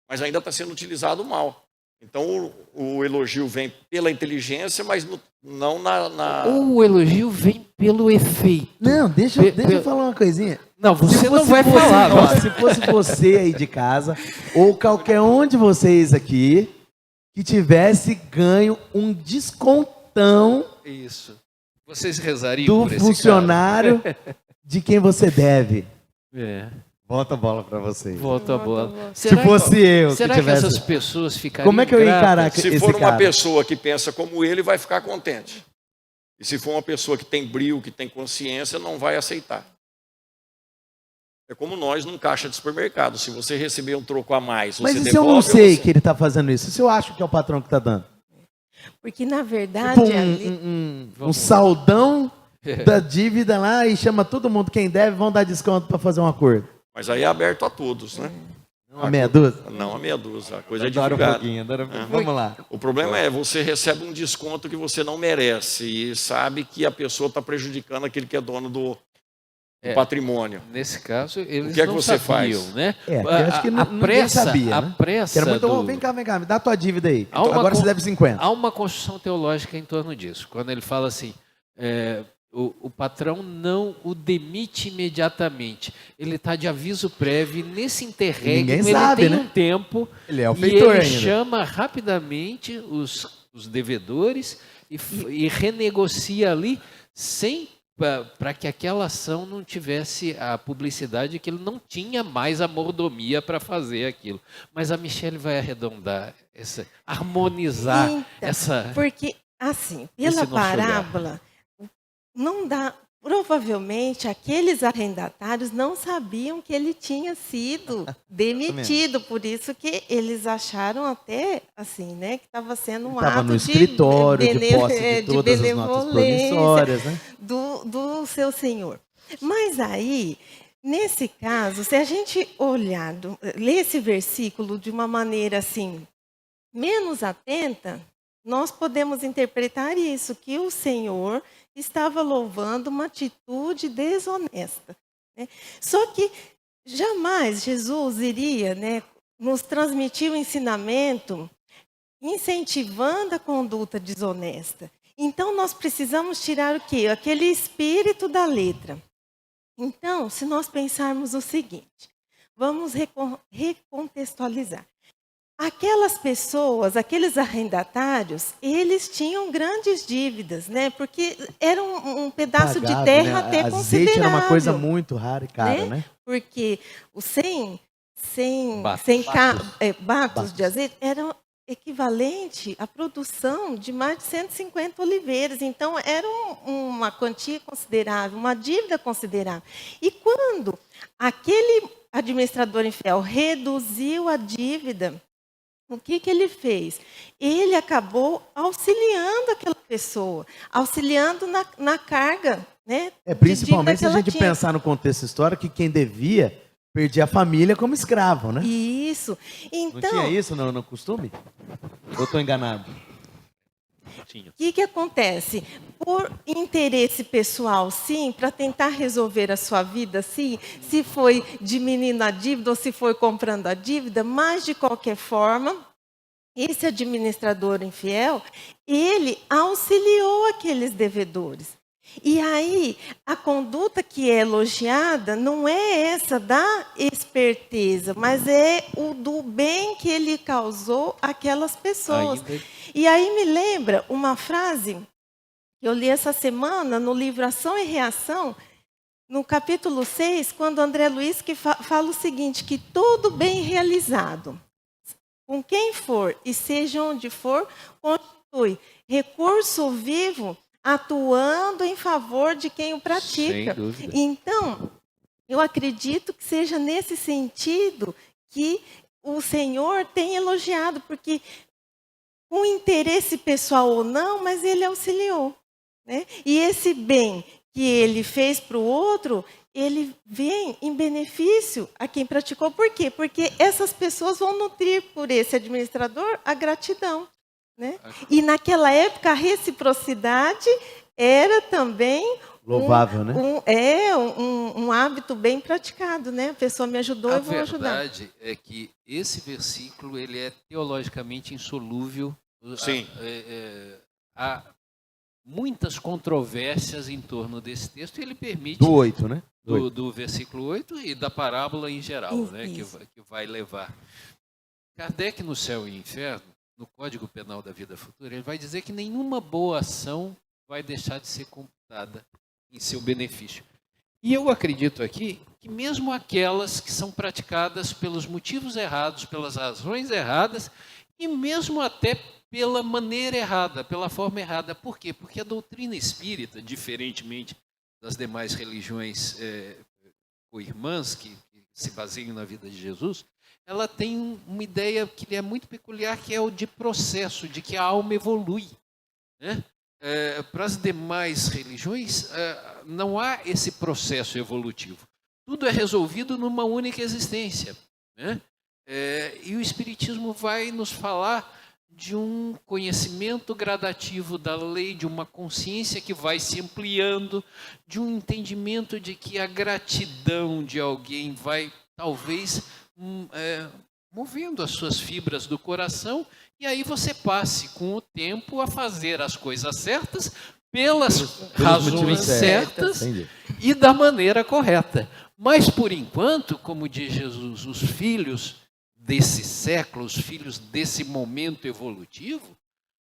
S3: mas ainda está sendo utilizado mal. Então o elogio vem pela inteligência, mas não na...
S4: O elogio vem pelo efeito.
S1: Não, deixa eu falar uma coisinha.
S4: Não, você
S1: Se
S4: não
S1: fosse
S4: vai
S1: você,
S4: falar.
S1: ó, se fosse você aí de casa, ou qualquer um de vocês aqui, que tivesse ganho um descontão
S4: Isso. Vocês rezariam
S1: do
S4: por esse
S1: funcionário de quem você deve.
S4: cara?
S1: Volta a bola pra vocês.
S4: Volta a bola.
S1: Se fosse eu que
S4: será
S1: tivesse...
S4: que essas pessoas ficariam
S1: Como é que eu ia
S4: gratas?
S1: encarar
S3: Se
S1: esse
S3: for uma
S1: cara?
S3: pessoa que pensa como ele, vai ficar contente. E se for uma pessoa que tem brio, que tem consciência, não vai aceitar. É como nós num caixa de supermercado. Se você receber um troco a mais,
S1: Mas
S3: você
S1: e se
S3: devolve...
S1: eu não sei
S3: você...
S1: que ele tá fazendo isso? Se eu acho que é o patrão que tá dando?
S2: Porque, na verdade,
S1: Tipo
S2: ali...
S1: um saldão da dívida lá e chama todo mundo, quem deve, vão dar desconto para fazer um acordo.
S3: Mas aí é aberto a todos, né?
S1: Não a meia dúzia?
S3: Não a meia dúzia. A coisa é
S1: Adoro um
S3: divulgada.
S1: pouquinho, Vamos lá.
S3: O problema é, você recebe um desconto que você não merece e sabe que a pessoa está prejudicando aquele que é dono do patrimônio.
S4: Nesse caso, eles
S3: O que é que
S4: não
S3: você
S4: sabiam,
S3: faz?
S4: né?
S1: Eu acho que ninguém sabia, né?
S4: A pressa
S1: Era muito,
S4: do...
S1: vem cá, me dá a tua dívida aí.
S4: Há uma
S1: Agora
S4: con-
S1: você deve 50.
S4: Há uma construção teológica em torno disso. Quando ele fala assim, o patrão não o demite imediatamente. Ele está de aviso prévio e nesse interregno
S1: Ninguém
S4: ele
S1: sabe,
S4: tem
S1: né?
S4: um tempo
S1: Ele é o
S4: e
S1: feitor
S4: ele
S1: ainda.
S4: chama rapidamente os devedores e renegocia ali sem para que aquela ação não tivesse a publicidade que ele não tinha mais a mordomia para fazer aquilo. Mas a Michelle vai arredondar, harmonizar
S2: Então,
S4: essa...
S2: Porque, assim,
S4: esse
S2: pela
S4: nosso olhar.
S2: parábola, não dá... Provavelmente, aqueles arrendatários não sabiam que ele tinha sido demitido. Por isso que eles acharam até, assim, né, que estava sendo um
S1: Estava
S2: ato
S1: no escritório, de posse de
S2: de
S1: todas as notas
S2: benevolência
S1: promissórias, né?
S2: do seu senhor. Mas aí, nesse caso, se a gente olhar, ler esse versículo de uma maneira assim, menos atenta, nós podemos interpretar isso, que o Senhor estava louvando uma atitude desonesta, né? Só que jamais Jesus iria, né, nos transmitir o ensinamento incentivando a conduta desonesta. Então, nós precisamos tirar o quê? Aquele espírito da letra. Então, se nós pensarmos o seguinte, vamos recontextualizar. aquelas pessoas, aqueles arrendatários, eles tinham grandes dívidas, né? Porque era um pedaço de
S1: Pagado,
S2: terra
S1: né?
S2: até
S1: Azeite
S2: considerável.
S1: era uma coisa muito rara e cara, né?
S2: Porque os 100
S4: Batos.
S2: batos de azeite eram equivalente à produção de mais de 150 oliveiras. Então, era uma quantia considerável, uma dívida considerável. E quando aquele administrador infiel reduziu a dívida, o que ele fez? Ele acabou auxiliando aquela pessoa, auxiliando na carga, né?
S1: Principalmente se a gente
S2: tinha.
S1: pensar no contexto histórico, que quem devia perdia a família como escravo, né?
S2: Isso.
S1: Não
S2: Então,
S1: tinha isso no costume? Ou estou enganado?
S2: o que acontece? Por interesse pessoal, sim, para tentar resolver a sua vida, sim, se foi diminuindo a dívida ou se foi comprando a dívida, mas de qualquer forma, esse administrador infiel, ele auxiliou aqueles devedores. E aí, a conduta que é elogiada não é essa da esperteza, mas é o do bem que ele causou àquelas pessoas. E aí me lembra uma frase que eu li essa semana no livro Ação e Reação, no capítulo 6, quando André Luiz que fala o seguinte, que todo bem realizado, com quem for e seja onde for, constitui recurso vivo atuando em favor de quem o pratica.
S4: Sem dúvida.
S2: Então, eu acredito que seja nesse sentido que o Senhor tem elogiado, porque com interesse pessoal ou não, mas ele auxiliou, né? E esse bem que ele fez para o outro, ele vem em benefício a quem praticou. Por quê? Porque essas pessoas vão nutrir por esse administrador a gratidão, né? E naquela época a reciprocidade era também
S1: louvável, né?
S2: um hábito bem praticado, né? A pessoa me ajudou, eu vou ajudar.
S4: A verdade é que esse versículo ele é teologicamente insolúvel.
S3: Sim.
S4: Há muitas controvérsias em torno desse texto e ele permite
S1: Do 8, né?
S4: do versículo 8 e da parábola em geral, né, que vai levar. Kardec, no Céu e Inferno, no Código Penal da Vida Futura, ele vai dizer que nenhuma boa ação vai deixar de ser computada em seu benefício. E eu acredito aqui que mesmo aquelas que são praticadas pelos motivos errados, pelas razões erradas, e mesmo até pela maneira errada, pela forma errada. Por quê? Porque a doutrina espírita, diferentemente das demais religiões co-irmãs que se baseiam na vida de Jesus, ela tem uma ideia que é muito peculiar, que é o de processo, de que a alma evolui, né? Para as demais religiões, não há esse processo evolutivo. Tudo é resolvido numa única existência, né? E o Espiritismo vai nos falar de um conhecimento gradativo da lei, de uma consciência que vai se ampliando, de um entendimento de que a gratidão de alguém vai, talvez, movendo as suas fibras do coração, e aí você passe com o tempo a fazer as coisas certas pelas razões certas e da maneira correta. Mas, por enquanto, como diz Jesus, os filhos desse século, os filhos desse momento evolutivo,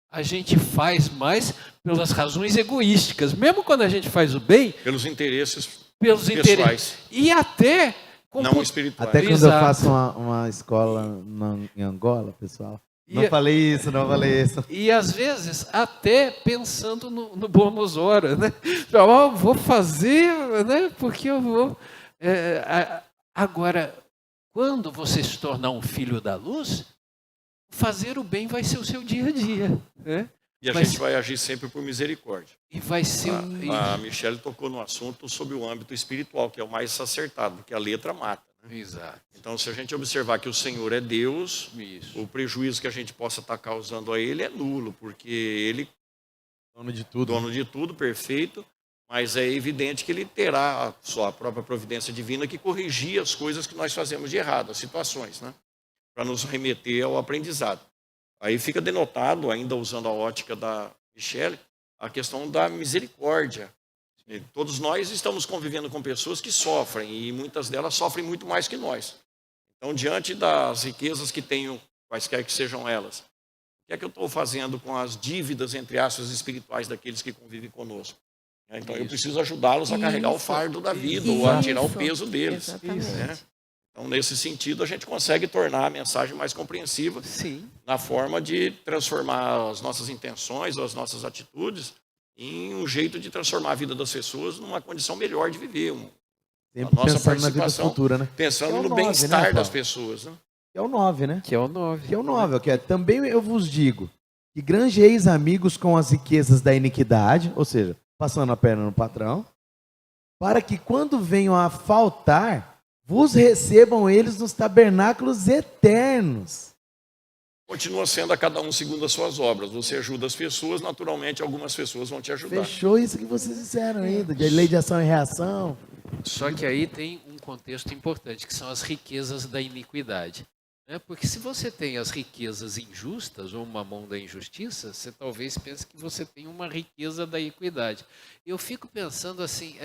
S4: a gente faz mais pelas razões egoísticas, mesmo quando a gente faz o bem,
S3: pelos interesses
S4: pessoais. E até
S3: não espirituais.
S1: Até quando eu faço uma escola em Angola, pessoal. Não falei isso.
S4: E às vezes até pensando no bônus hora, né? Vou fazer, né? Porque eu vou. Agora, quando você se tornar um filho da luz, fazer o bem vai ser o seu dia a dia, né?
S3: E a gente vai agir sempre por misericórdia.
S4: E vai ser.
S3: A Michele tocou no assunto sobre o âmbito espiritual, que é o mais acertado, porque a letra mata. Né?
S4: Exato.
S3: Então, se a gente observar que o Senhor é Deus, o prejuízo que a gente possa estar causando a Ele é nulo, porque Ele dono de tudo, perfeito, mas é evidente que Ele terá a sua própria providência divina que corrigir as coisas que nós fazemos de errado, as situações, né? Para nos remeter ao aprendizado. Aí fica denotado, ainda usando a ótica da Michele, a questão da misericórdia. E todos nós estamos convivendo com pessoas que sofrem, e muitas delas sofrem muito mais que nós. Então, diante das riquezas que tenho quaisquer que sejam elas. O que é que eu estou fazendo com as dívidas, entre aspas, espirituais daqueles que convivem conosco? Então, eu preciso ajudá-los a carregar o fardo da vida, ou a tirar o peso deles. Né? Então, nesse sentido, a gente consegue tornar a mensagem mais compreensiva.
S4: Sim.
S3: Na forma de transformar as nossas intenções ou as nossas atitudes em um jeito de transformar a vida das pessoas numa condição melhor de viver.
S1: Sempre
S3: A nossa
S1: pensando na vida
S3: participação,
S1: futura, né?
S3: pensando
S1: Que é o
S3: no
S1: 9,
S3: bem-estar
S1: né,
S3: das
S1: Paulo?
S3: pessoas. Né?
S1: Que é o 9, né?
S4: Que é o 9.
S1: Que é o 9, que é, também eu vos digo, que granjeeis amigos com as riquezas da iniquidade, ou seja, passando a perna no patrão, para que quando venham a faltar, vos recebam eles nos tabernáculos eternos.
S3: Continua sendo a cada um segundo as suas obras. Você ajuda as pessoas, naturalmente algumas pessoas vão te ajudar.
S1: Fechou isso que vocês disseram ainda, de lei de ação e reação.
S4: Só que aí tem um contexto importante, que são as riquezas da iniquidade. Né? Porque se você tem as riquezas injustas, ou uma mão da injustiça, você talvez pense que você tem uma riqueza da equidade. Eu fico pensando assim,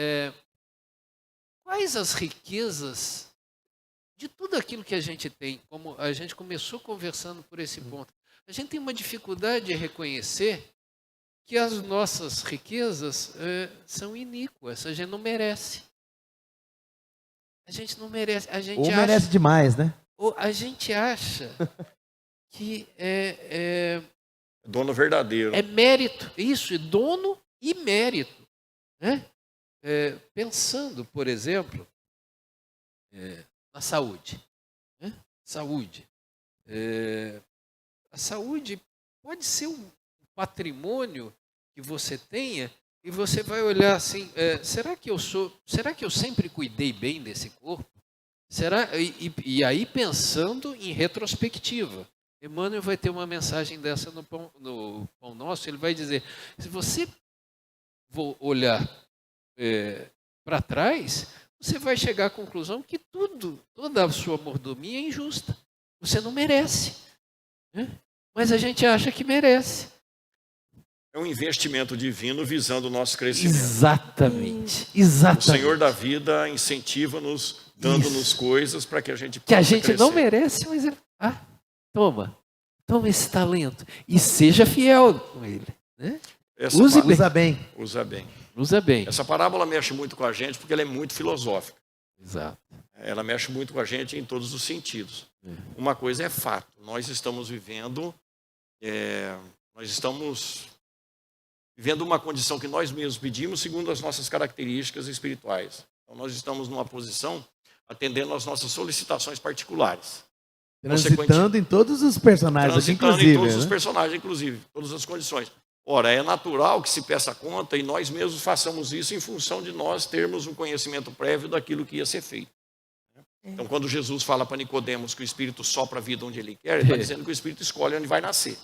S4: quais as riquezas de tudo aquilo que a gente tem, como a gente começou conversando por esse ponto, a gente tem uma dificuldade de reconhecer que as nossas riquezas são iníquas, a gente não merece. A gente não merece. A gente
S1: Ou
S4: acha,
S1: merece demais, né?
S4: ou a gente acha que
S3: Dono verdadeiro.
S4: é mérito, isso, é dono e mérito. Né? Pensando, por exemplo, na saúde. Né? Saúde. A saúde pode ser um patrimônio que você tenha e você vai olhar assim, será que eu sempre cuidei bem desse corpo? E aí pensando em retrospectiva. Emmanuel vai ter uma mensagem dessa no Pão Nosso, ele vai dizer, se você for olhar para trás, você vai chegar à conclusão que toda a sua mordomia é injusta. Você não merece. Né? Mas a gente acha que merece.
S3: É um investimento divino visando o nosso crescimento.
S4: Exatamente.
S3: O Senhor da vida incentiva-nos, dando-nos coisas para que a gente possa
S4: que a gente
S3: crescer.
S4: não merece, mas toma esse talento e seja fiel com ele. Né?
S1: Usa bem.
S3: Usa bem.
S4: Usa bem.
S3: Essa parábola mexe muito com a gente porque ela é muito filosófica.
S4: Exato.
S3: Ela mexe muito com a gente em todos os sentidos. Uma coisa é fato, nós estamos vivendo uma condição que nós mesmos pedimos segundo as nossas características espirituais. Então nós estamos numa posição atendendo às nossas solicitações particulares.
S1: Transitando em todos os personagens, inclusive.
S3: Em todos os personagens, inclusive, todas as condições. Ora, é natural que se peça conta e nós mesmos façamos isso em função de nós termos um conhecimento prévio daquilo que ia ser feito. Então, quando Jesus fala para Nicodemos que o Espírito sopra a vida onde ele quer, ele está dizendo que o Espírito escolhe onde vai nascer.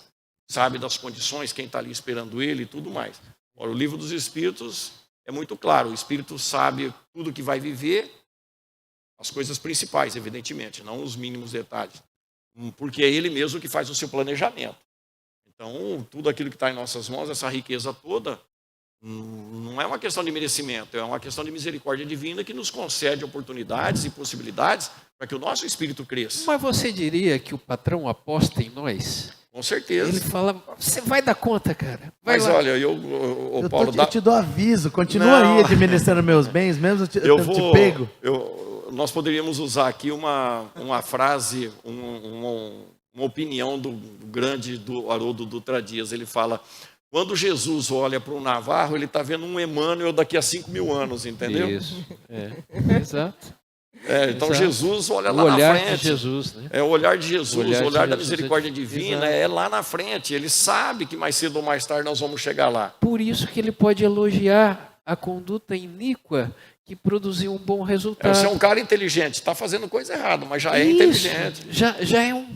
S3: Sabe das condições, quem está ali esperando ele e tudo mais. Ora, o livro dos Espíritos é muito claro. O Espírito sabe tudo que vai viver, as coisas principais, evidentemente, não os mínimos detalhes. Porque é ele mesmo que faz o seu planejamento. Então, tudo aquilo que está em nossas mãos, essa riqueza toda, não é uma questão de merecimento, é uma questão de misericórdia divina que nos concede oportunidades e possibilidades para que o nosso espírito cresça.
S4: Mas você diria que o patrão aposta em nós?
S3: Com certeza.
S4: Ele fala, você vai dar conta, cara. Vai
S3: Mas
S4: lá.
S3: olha, Paulo...
S1: Eu te dou aviso, continua aí administrando meus bens, mesmo eu te pego.
S3: Nós poderíamos usar aqui uma frase, uma opinião do Haroldo Dutra Dias. Ele fala, quando Jesus olha para o Navarro, ele está vendo um Emmanuel daqui a 5.000 anos, entendeu?
S4: Isso, exato.
S3: Então
S4: Exato.
S3: Jesus olha
S4: o
S3: lá na frente.
S4: O olhar de Jesus, né?
S3: É o olhar de Jesus, o olhar da misericórdia
S4: Jesus.
S3: divina é lá na frente. Ele sabe que mais cedo ou mais tarde nós vamos chegar lá.
S4: Por isso que ele pode elogiar a conduta iníqua que produziu um bom resultado.
S3: Você é um cara inteligente, está fazendo coisa errada, mas já é inteligente.
S4: Já é um...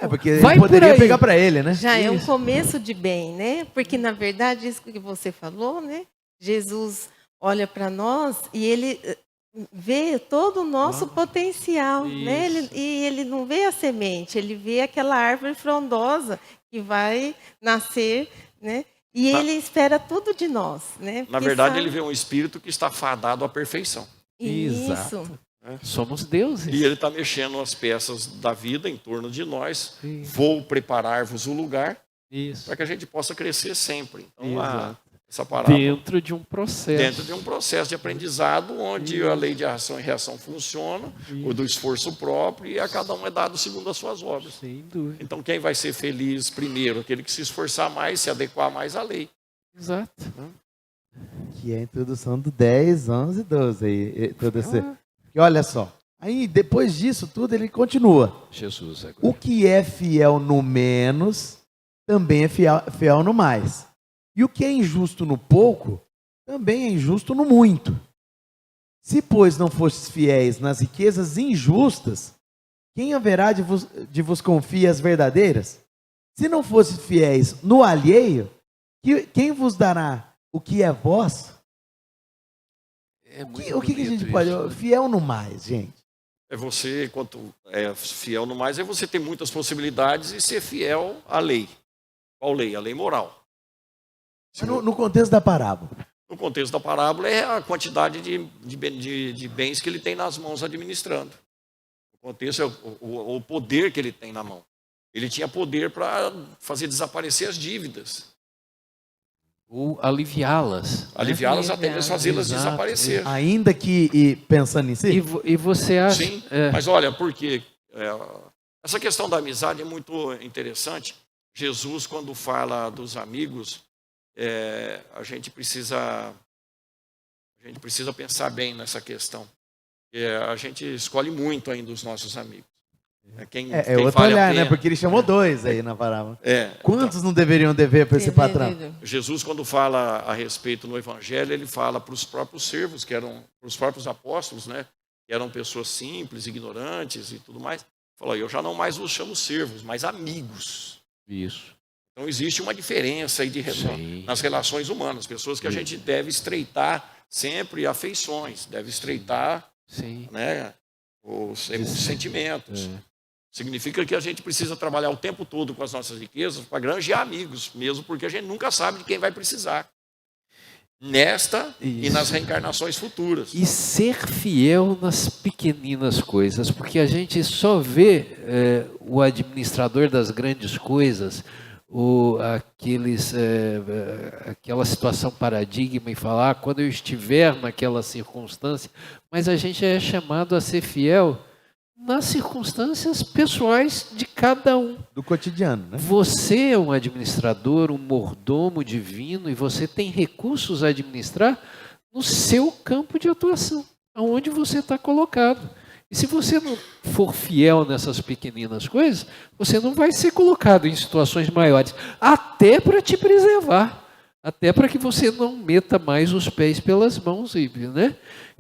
S1: porque ele poderia pegar para ele, né?
S2: Já é um começo de bem, né? Porque, na verdade, isso que você falou, né? Jesus olha para nós e ele vê todo o nosso potencial, né? Ele não vê a semente, ele vê aquela árvore frondosa que vai nascer, né? E ele espera tudo de nós, né?
S3: Na verdade, ele vê um espírito que está fadado à perfeição.
S2: Isso.
S4: Somos deuses.
S3: E ele está mexendo as peças da vida em torno de nós.
S4: Sim.
S3: Vou preparar-vos o lugar
S4: Isso.
S3: para que a gente possa crescer sempre. Então,
S4: Exato.
S3: essa parábola,
S4: Dentro de um processo.
S3: dentro de um processo de aprendizado, onde a lei de ação e reação funciona, o do esforço próprio, e a cada um é dado segundo as suas obras.
S4: Sem dúvida.
S3: Então, quem vai ser feliz primeiro? Aquele que se esforçar mais, se adequar mais à lei.
S4: Exato.
S1: Que é a introdução do 10, 11, 12. Aí, todo esse... E olha só, aí depois disso tudo ele continua.
S4: Jesus agora.
S1: O que é fiel no menos, também é fiel no mais. E o que é injusto no pouco, também é injusto no muito. Se, pois, não fostes fiéis nas riquezas injustas, quem haverá de vos confiar as verdadeiras? Se não fostes fiéis no alheio, quem vos dará o que é vosso?
S4: É
S1: O que a gente pode...
S4: Isso, né?
S1: Fiel no mais, gente.
S3: É você, quanto é fiel no mais, é você ter muitas possibilidades e ser fiel à lei. Qual lei? A lei moral.
S1: No contexto da parábola.
S3: No contexto da parábola, é a quantidade de bens que ele tem nas mãos administrando. O contexto é o poder que ele tem na mão. Ele tinha poder para fazer desaparecer as dívidas.
S4: Ou aliviá-las.
S3: Aliviá-las até mesmo fazê-las
S4: Exato.
S3: desaparecer.
S1: Ainda que pensando em si.
S4: E você acha...
S3: Sim, mas olha, porque essa questão da amizade é muito interessante. Jesus, quando fala dos amigos, a gente precisa pensar bem nessa questão. A gente escolhe muito ainda os nossos amigos. Quem
S1: outro
S3: vale a
S1: olhar,
S3: pena.
S1: né? Porque ele chamou 2 aí na parábola.
S3: Então,
S1: Quantos não deveriam dever para esse patrão?
S3: Jesus, quando fala a respeito no Evangelho, ele fala para os próprios servos, para os próprios apóstolos, né? Que eram pessoas simples, ignorantes e tudo mais. Falou: eu já não mais os chamo servos, mas amigos.
S4: Isso.
S3: Então existe uma diferença aí nas relações humanas, pessoas que a gente deve estreitar sempre afeições, deve estreitar, né, os sentimentos. Significa que a gente precisa trabalhar o tempo todo com as nossas riquezas para granjear amigos, mesmo porque a gente nunca sabe de quem vai precisar. Nesta e nas reencarnações futuras.
S4: E ser fiel nas pequeninas coisas, porque a gente só vê o administrador das grandes coisas, aquela situação paradigma e falar quando eu estiver naquela circunstância, mas a gente é chamado a ser fiel nas circunstâncias pessoais de cada um.
S1: Do cotidiano, né?
S4: Você é um administrador, um mordomo divino, e você tem recursos a administrar no seu campo de atuação, aonde você está colocado. E se você não for fiel nessas pequeninas coisas, você não vai ser colocado em situações maiores, até para te preservar, até para que você não meta mais os pés pelas mãos, né?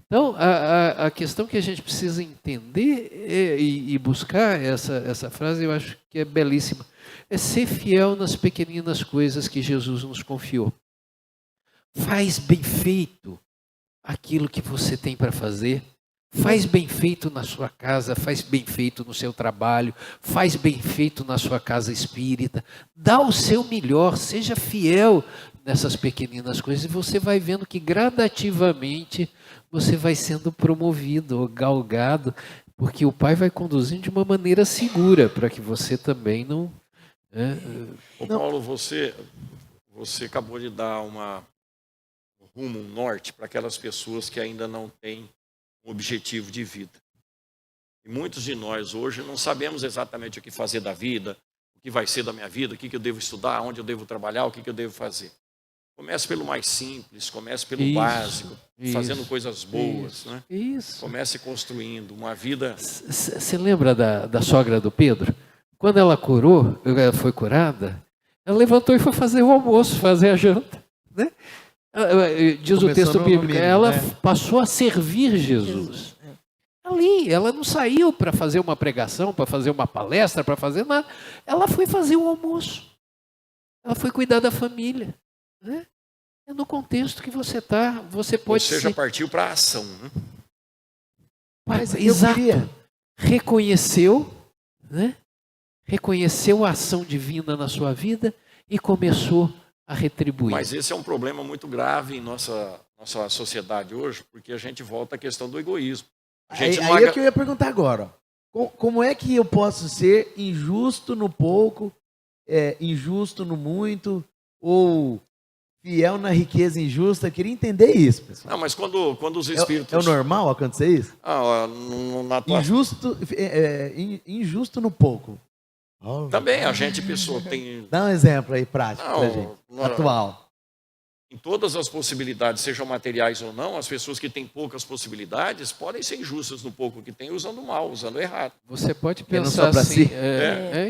S4: Então, a questão que a gente precisa entender e buscar essa frase, eu acho que é belíssima, é ser fiel nas pequeninas coisas que Jesus nos confiou. Faz bem feito aquilo que você tem para fazer, faz bem feito na sua casa, faz bem feito no seu trabalho, faz bem feito na sua casa espírita, dá o seu melhor, seja fiel nessas pequeninas coisas, e você vai vendo que gradativamente você vai sendo promovido ou galgado, porque o Pai vai conduzindo de uma maneira segura, para que você também não...
S3: Paulo, você acabou de dar um rumo, um norte para aquelas pessoas que ainda não têm um objetivo de vida. E muitos de nós hoje não sabemos exatamente o que fazer da vida, o que vai ser da minha vida, o que eu devo estudar, onde eu devo trabalhar, o que eu devo fazer. Comece pelo mais simples, comece pelo básico, fazendo coisas boas. Né? Comece construindo uma vida...
S4: Você lembra da sogra do Pedro? Quando ela foi curada, ela levantou e foi fazer o almoço, fazer a janta. Né? Diz o texto bíblico, ela passou a servir Jesus. Ali, ela não saiu para fazer uma pregação, para fazer uma palestra, para fazer nada. Ela foi fazer o almoço. Ela foi cuidar da família. Né? É no contexto que você está, você pode
S3: ser... Ou seja, partiu para a ação. Né?
S4: Mas, exato. Reconheceu, né? Reconheceu a ação divina na sua vida e começou a retribuir.
S3: Mas esse é um problema muito grave em nossa sociedade hoje, porque a gente volta à questão do egoísmo. A gente
S5: Aí
S3: não
S5: é que eu ia perguntar agora. Ó. Como é que eu posso ser injusto no pouco, injusto no muito, ou fiel na riqueza injusta? Eu queria entender isso, pessoal.
S3: Não, mas quando os espíritos...
S5: É o normal acontecer isso?
S3: Na tua...
S5: Injusto no pouco.
S3: Também a gente, pessoa, tem...
S5: Dá um exemplo aí prático pra
S3: Não,
S5: gente.
S3: não-
S5: Atual.
S3: Em todas as possibilidades, sejam materiais ou não, as pessoas que têm poucas possibilidades podem ser injustas no pouco que têm, usando mal, usando errado.
S4: Você pode
S5: Porque não
S4: pensar
S5: só pra
S4: assim.
S5: si.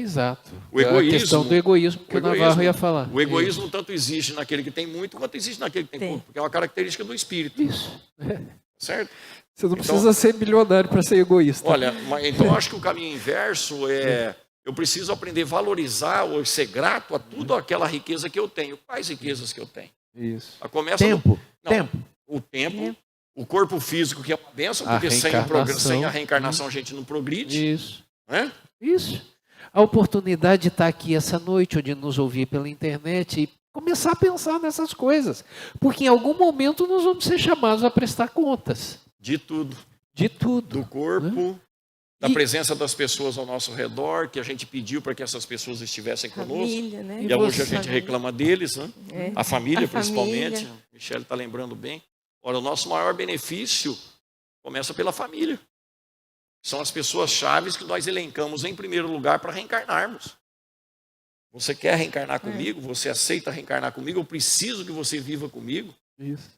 S4: Exato.
S3: O egoísmo-
S4: A questão do egoísmo que o Navarro ia falar.
S3: O egoísmo tanto existe naquele que tem muito, quanto existe naquele que tem
S2: Tem.
S3: pouco, porque é uma característica do espírito,
S4: Isso.
S3: certo?
S4: Você não
S3: Então-
S4: precisa ser milionário para ser egoísta.
S3: Olha, então eu acho que o caminho inverso é... Eu preciso aprender a valorizar ou ser grato a tudo aquela riqueza que eu tenho. Quais riquezas que eu tenho?
S4: Isso.
S3: Começa
S5: Tempo.
S3: Não.
S5: Tempo.
S3: o tempo, o corpo físico, que é uma bênção,
S4: A
S3: porque
S4: reencarnação.
S3: sem a reencarnação a gente não progride.
S4: Isso.
S3: Né?
S4: Isso. A oportunidade de estar aqui essa noite, ou de nos ouvir pela internet e começar a pensar nessas coisas. Porque em algum momento nós vamos ser chamados a prestar contas
S3: De tudo.
S4: de tudo.
S3: Do corpo, da
S4: E-
S3: presença das pessoas ao nosso redor, que a gente pediu para que essas pessoas estivessem conosco.
S2: Família, né?
S3: E hoje a
S4: você?
S3: gente reclama deles, né?
S2: É.
S3: A família
S2: A
S3: principalmente.
S2: família.
S3: A Michele está lembrando bem. Ora, o nosso maior benefício começa pela família. São as pessoas chaves que nós elencamos em primeiro lugar para reencarnarmos. Você quer reencarnar comigo? Você aceita reencarnar comigo? Eu preciso que você viva comigo.
S4: Isso.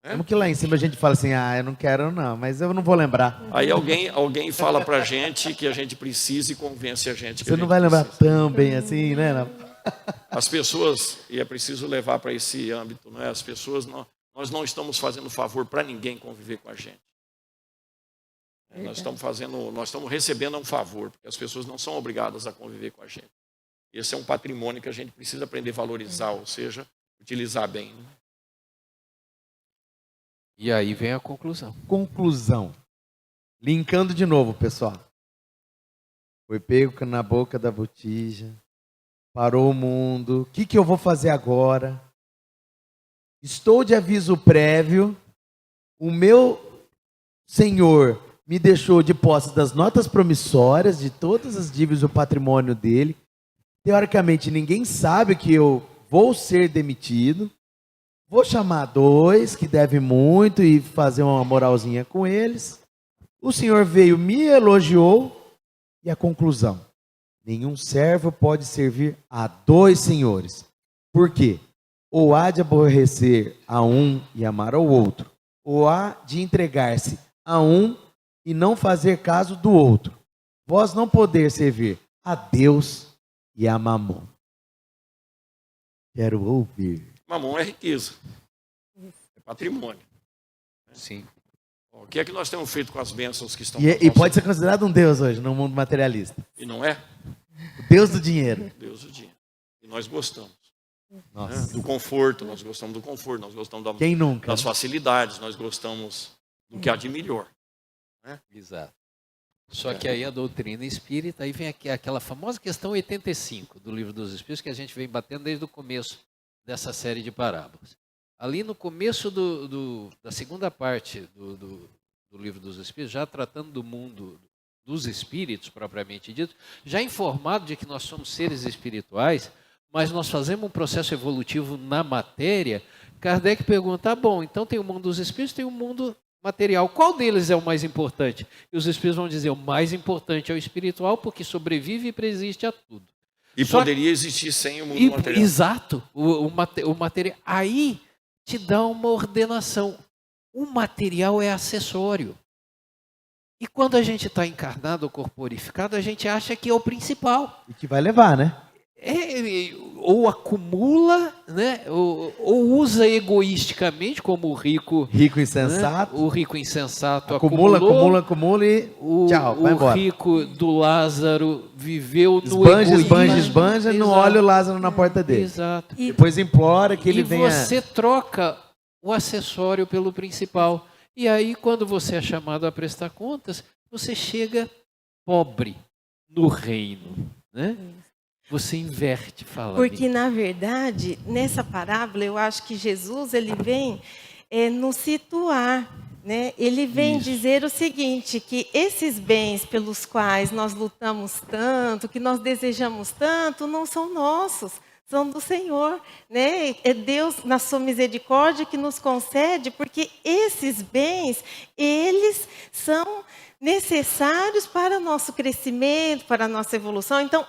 S5: Como que lá em cima a gente fala assim, eu não quero não, mas eu não vou lembrar.
S3: Aí alguém fala para a gente que a gente precisa e convence a gente que
S5: Você
S3: a
S5: não
S3: gente
S5: vai lembrar
S3: precisa.
S5: tão bem assim, né?
S3: As pessoas, e é preciso levar para esse âmbito, né? As pessoas, nós não estamos fazendo favor para ninguém conviver com a gente. Nós estamos recebendo um favor, porque as pessoas não são obrigadas a conviver com a gente. Esse é um patrimônio que a gente precisa aprender a valorizar, ou seja, utilizar bem. Né?
S4: E aí vem a conclusão.
S5: Conclusão. Linkando de novo, pessoal. Foi pego na boca da botija. Parou o mundo. O que eu vou fazer agora? Estou de aviso prévio. O meu senhor me deixou de posse das notas promissórias, de todas as dívidas do patrimônio dele. Teoricamente, ninguém sabe que eu vou ser demitido. Vou chamar 2 que devem muito e fazer uma moralzinha com eles. O senhor veio, me elogiou. E a conclusão? Nenhum servo pode servir a 2 senhores. Por quê? Ou há de aborrecer a um e amar ao outro, ou há de entregar-se a um e não fazer caso do outro. Vós não poder servir a Deus e a Mamon. Quero ouvir.
S3: Mamon é riqueza, é patrimônio.
S4: Sim.
S3: O que é que nós temos feito com as bênçãos que estão
S5: E
S3: nas nossas-
S5: pode ser considerado um Deus hoje, no mundo materialista.
S3: E não é?
S5: O Deus do dinheiro.
S3: Deus o dinheiro. E nós gostamos.
S5: Nossa.
S3: Né? Do conforto, nós gostamos do conforto, nós gostamos
S5: Quem nunca?
S3: das facilidades, nós gostamos do que há de melhor.
S4: Exato. Só que aí a doutrina espírita, aí vem aquela famosa questão 85 do Livro dos Espíritos, que a gente vem batendo desde o começo dessa série de parábolas. Ali no começo da segunda parte do Livro dos Espíritos, já tratando do mundo dos espíritos propriamente dito, já informado de que nós somos seres espirituais, mas nós fazemos um processo evolutivo na matéria, Kardec pergunta, bom, então tem o mundo dos espíritos, tem o mundo material, qual deles é o mais importante? E os espíritos vão dizer, o mais importante é o espiritual, porque sobrevive e resiste a tudo.
S3: E
S4: Só-
S3: poderia existir sem o mundo material.
S4: Exato, o material. Aí te dá uma ordenação. O material é acessório. E quando a gente está encarnado ou corporificado, a gente acha que é o principal.
S5: E que vai levar, né?
S4: Ou acumula, né? Ou usa egoisticamente, como o rico.
S5: Rico insensato.
S4: Né? O rico insensato
S5: Acumula
S4: acumulou.
S5: e tchau, vai
S4: O
S5: embora.
S4: rico do Lázaro viveu no
S5: Esbanja,
S4: egoísmo.
S5: esbanja, não
S4: Exato.
S5: olha o Lázaro na porta dele.
S4: Exato.
S2: E
S5: Depois implora que ele
S4: E
S5: venha...
S4: você troca o acessório pelo principal. E aí, quando você é chamado a prestar contas, você chega pobre no reino, né? Você inverte, fala.
S2: porque, na verdade, nessa parábola, eu acho que Jesus ele vem nos situar né? Ele vem
S4: Isso.
S2: dizer o seguinte, que esses bens pelos quais nós lutamos tanto, que nós desejamos tanto, não são nossos, são do Senhor, né? É Deus, na sua misericórdia, que nos concede, porque esses bens, eles são necessários para o nosso crescimento, para a nossa evolução. Então,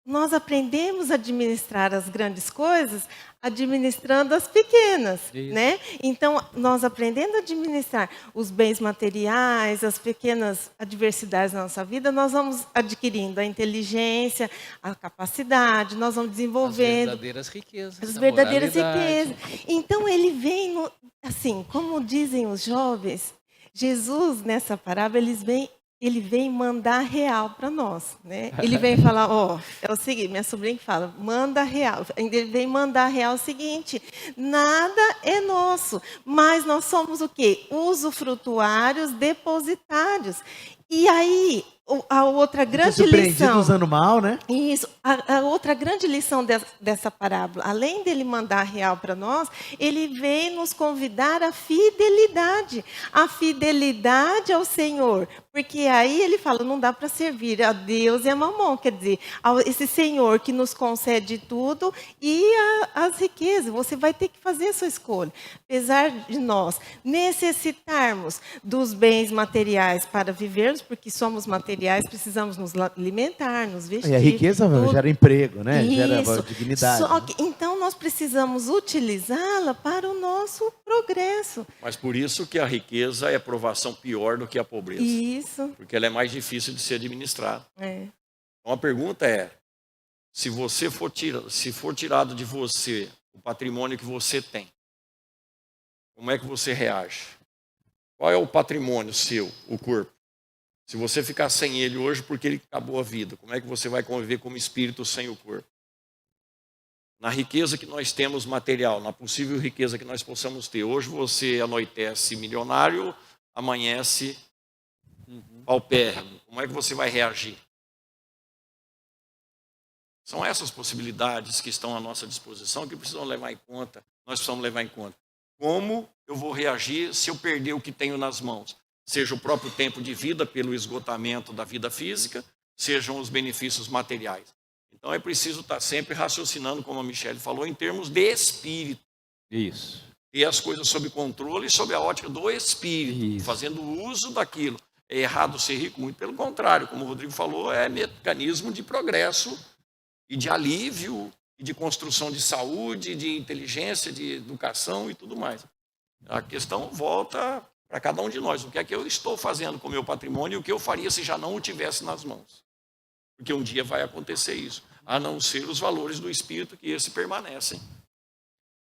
S2: nós aprendemos a administrar as grandes coisas administrando as pequenas,
S4: Isso.
S2: né? Então, nós aprendendo a administrar os bens materiais, as pequenas adversidades da nossa vida, nós vamos adquirindo a inteligência, a capacidade, nós vamos
S4: As
S2: desenvolvendo
S4: verdadeiras riquezas.
S2: as
S4: a
S2: verdadeiras
S4: moralidade.
S2: riquezas. Então, ele vem, assim, como dizem os jovens, Jesus, nessa parábola, ele vem mandar real para nós, né? Ele vem falar, é o seguinte, minha sobrinha que fala, manda real. Ele vem mandar real o seguinte, nada é nosso, mas nós somos o quê? Usufrutuários, depositários. E aí, a outra grande
S5: Surpreendido
S2: lição...
S5: usando mal, né?
S2: Isso. A outra grande lição dessa parábola, além dele mandar real para nós, ele vem nos convidar à fidelidade. A fidelidade ao Senhor. Porque aí ele fala, não dá para servir a Deus e a Mamon. Quer dizer, esse Senhor que nos concede tudo e as riquezas. Você vai ter que fazer a sua escolha. Apesar de nós necessitarmos dos bens materiais para vivermos, porque somos materiais, precisamos nos alimentar, nos vestir.
S5: E a riqueza
S2: tudo.
S5: gera emprego, né? Gera
S2: Isso.
S5: dignidade.
S2: Só que, então nós precisamos utilizá-la para o nosso progresso.
S3: Mas por isso que a riqueza é provação pior do que a pobreza.
S2: Isso.
S3: Porque ela é mais difícil de ser administrada.
S2: É.
S3: Então a pergunta é, se for tirado de você o patrimônio que você tem, como é que você reage? Qual é o patrimônio seu, o corpo? Se você ficar sem ele hoje porque ele acabou a vida, como é que você vai conviver como espírito sem o corpo? Na riqueza que nós temos material, na possível riqueza que nós possamos ter. Hoje você anoitece milionário, amanhece paupérrimo. Como é que você vai reagir? São essas possibilidades que estão à nossa disposição que precisam levar em conta. Nós precisamos levar em conta. Como eu vou reagir se eu perder o que tenho nas mãos? Seja o próprio tempo de vida pelo esgotamento da vida física, sejam os benefícios materiais. Então é preciso estar sempre raciocinando, como a Michele falou, em termos de espírito.
S4: Isso.
S3: Ter as coisas sob controle e sob a ótica do espírito,
S4: Isso.
S3: fazendo uso daquilo. É errado ser rico? Muito pelo contrário, como o Rodrigo falou, é mecanismo de progresso e de alívio, e de construção de saúde, de inteligência, de educação e tudo mais. A questão volta para cada um de nós. O que é que eu estou fazendo com o meu patrimônio e o que eu faria se já não o tivesse nas mãos? Porque um dia vai acontecer isso, a não ser os valores do espírito que esse permanecem.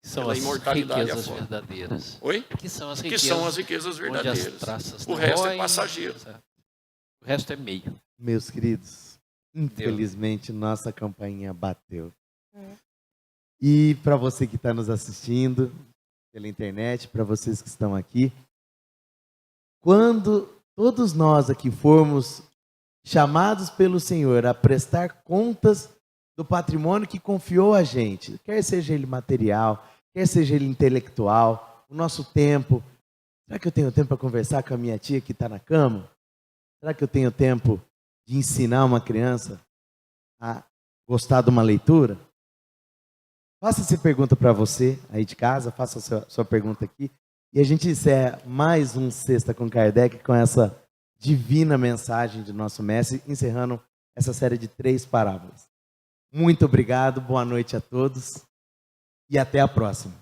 S4: São
S3: Pela
S4: as
S3: imortalidade
S4: riquezas
S3: afora.
S4: verdadeiras.
S3: Oi?
S4: Que são as
S3: Que
S4: riquezas.
S3: são as riquezas
S4: onde
S3: verdadeiras.
S4: as traças
S3: O
S4: não
S3: resto é
S4: roem.
S3: passageiro.
S4: O resto é meio.
S5: Meus queridos, infelizmente nossa campainha bateu. E para você que está nos assistindo pela internet, para vocês que estão aqui, quando todos nós aqui formos chamados pelo Senhor a prestar contas do patrimônio que confiou a gente, quer seja ele material, quer seja ele intelectual, o nosso tempo. Será que eu tenho tempo para conversar com a minha tia que está na cama? Será que eu tenho tempo de ensinar uma criança a gostar de uma leitura? Faça essa pergunta para você aí de casa, faça a sua pergunta aqui. E a gente encerra mais um Sexta com Kardec com essa divina mensagem de nosso mestre, encerrando essa série de 3 parábolas. Muito obrigado, boa noite a todos e até a próxima.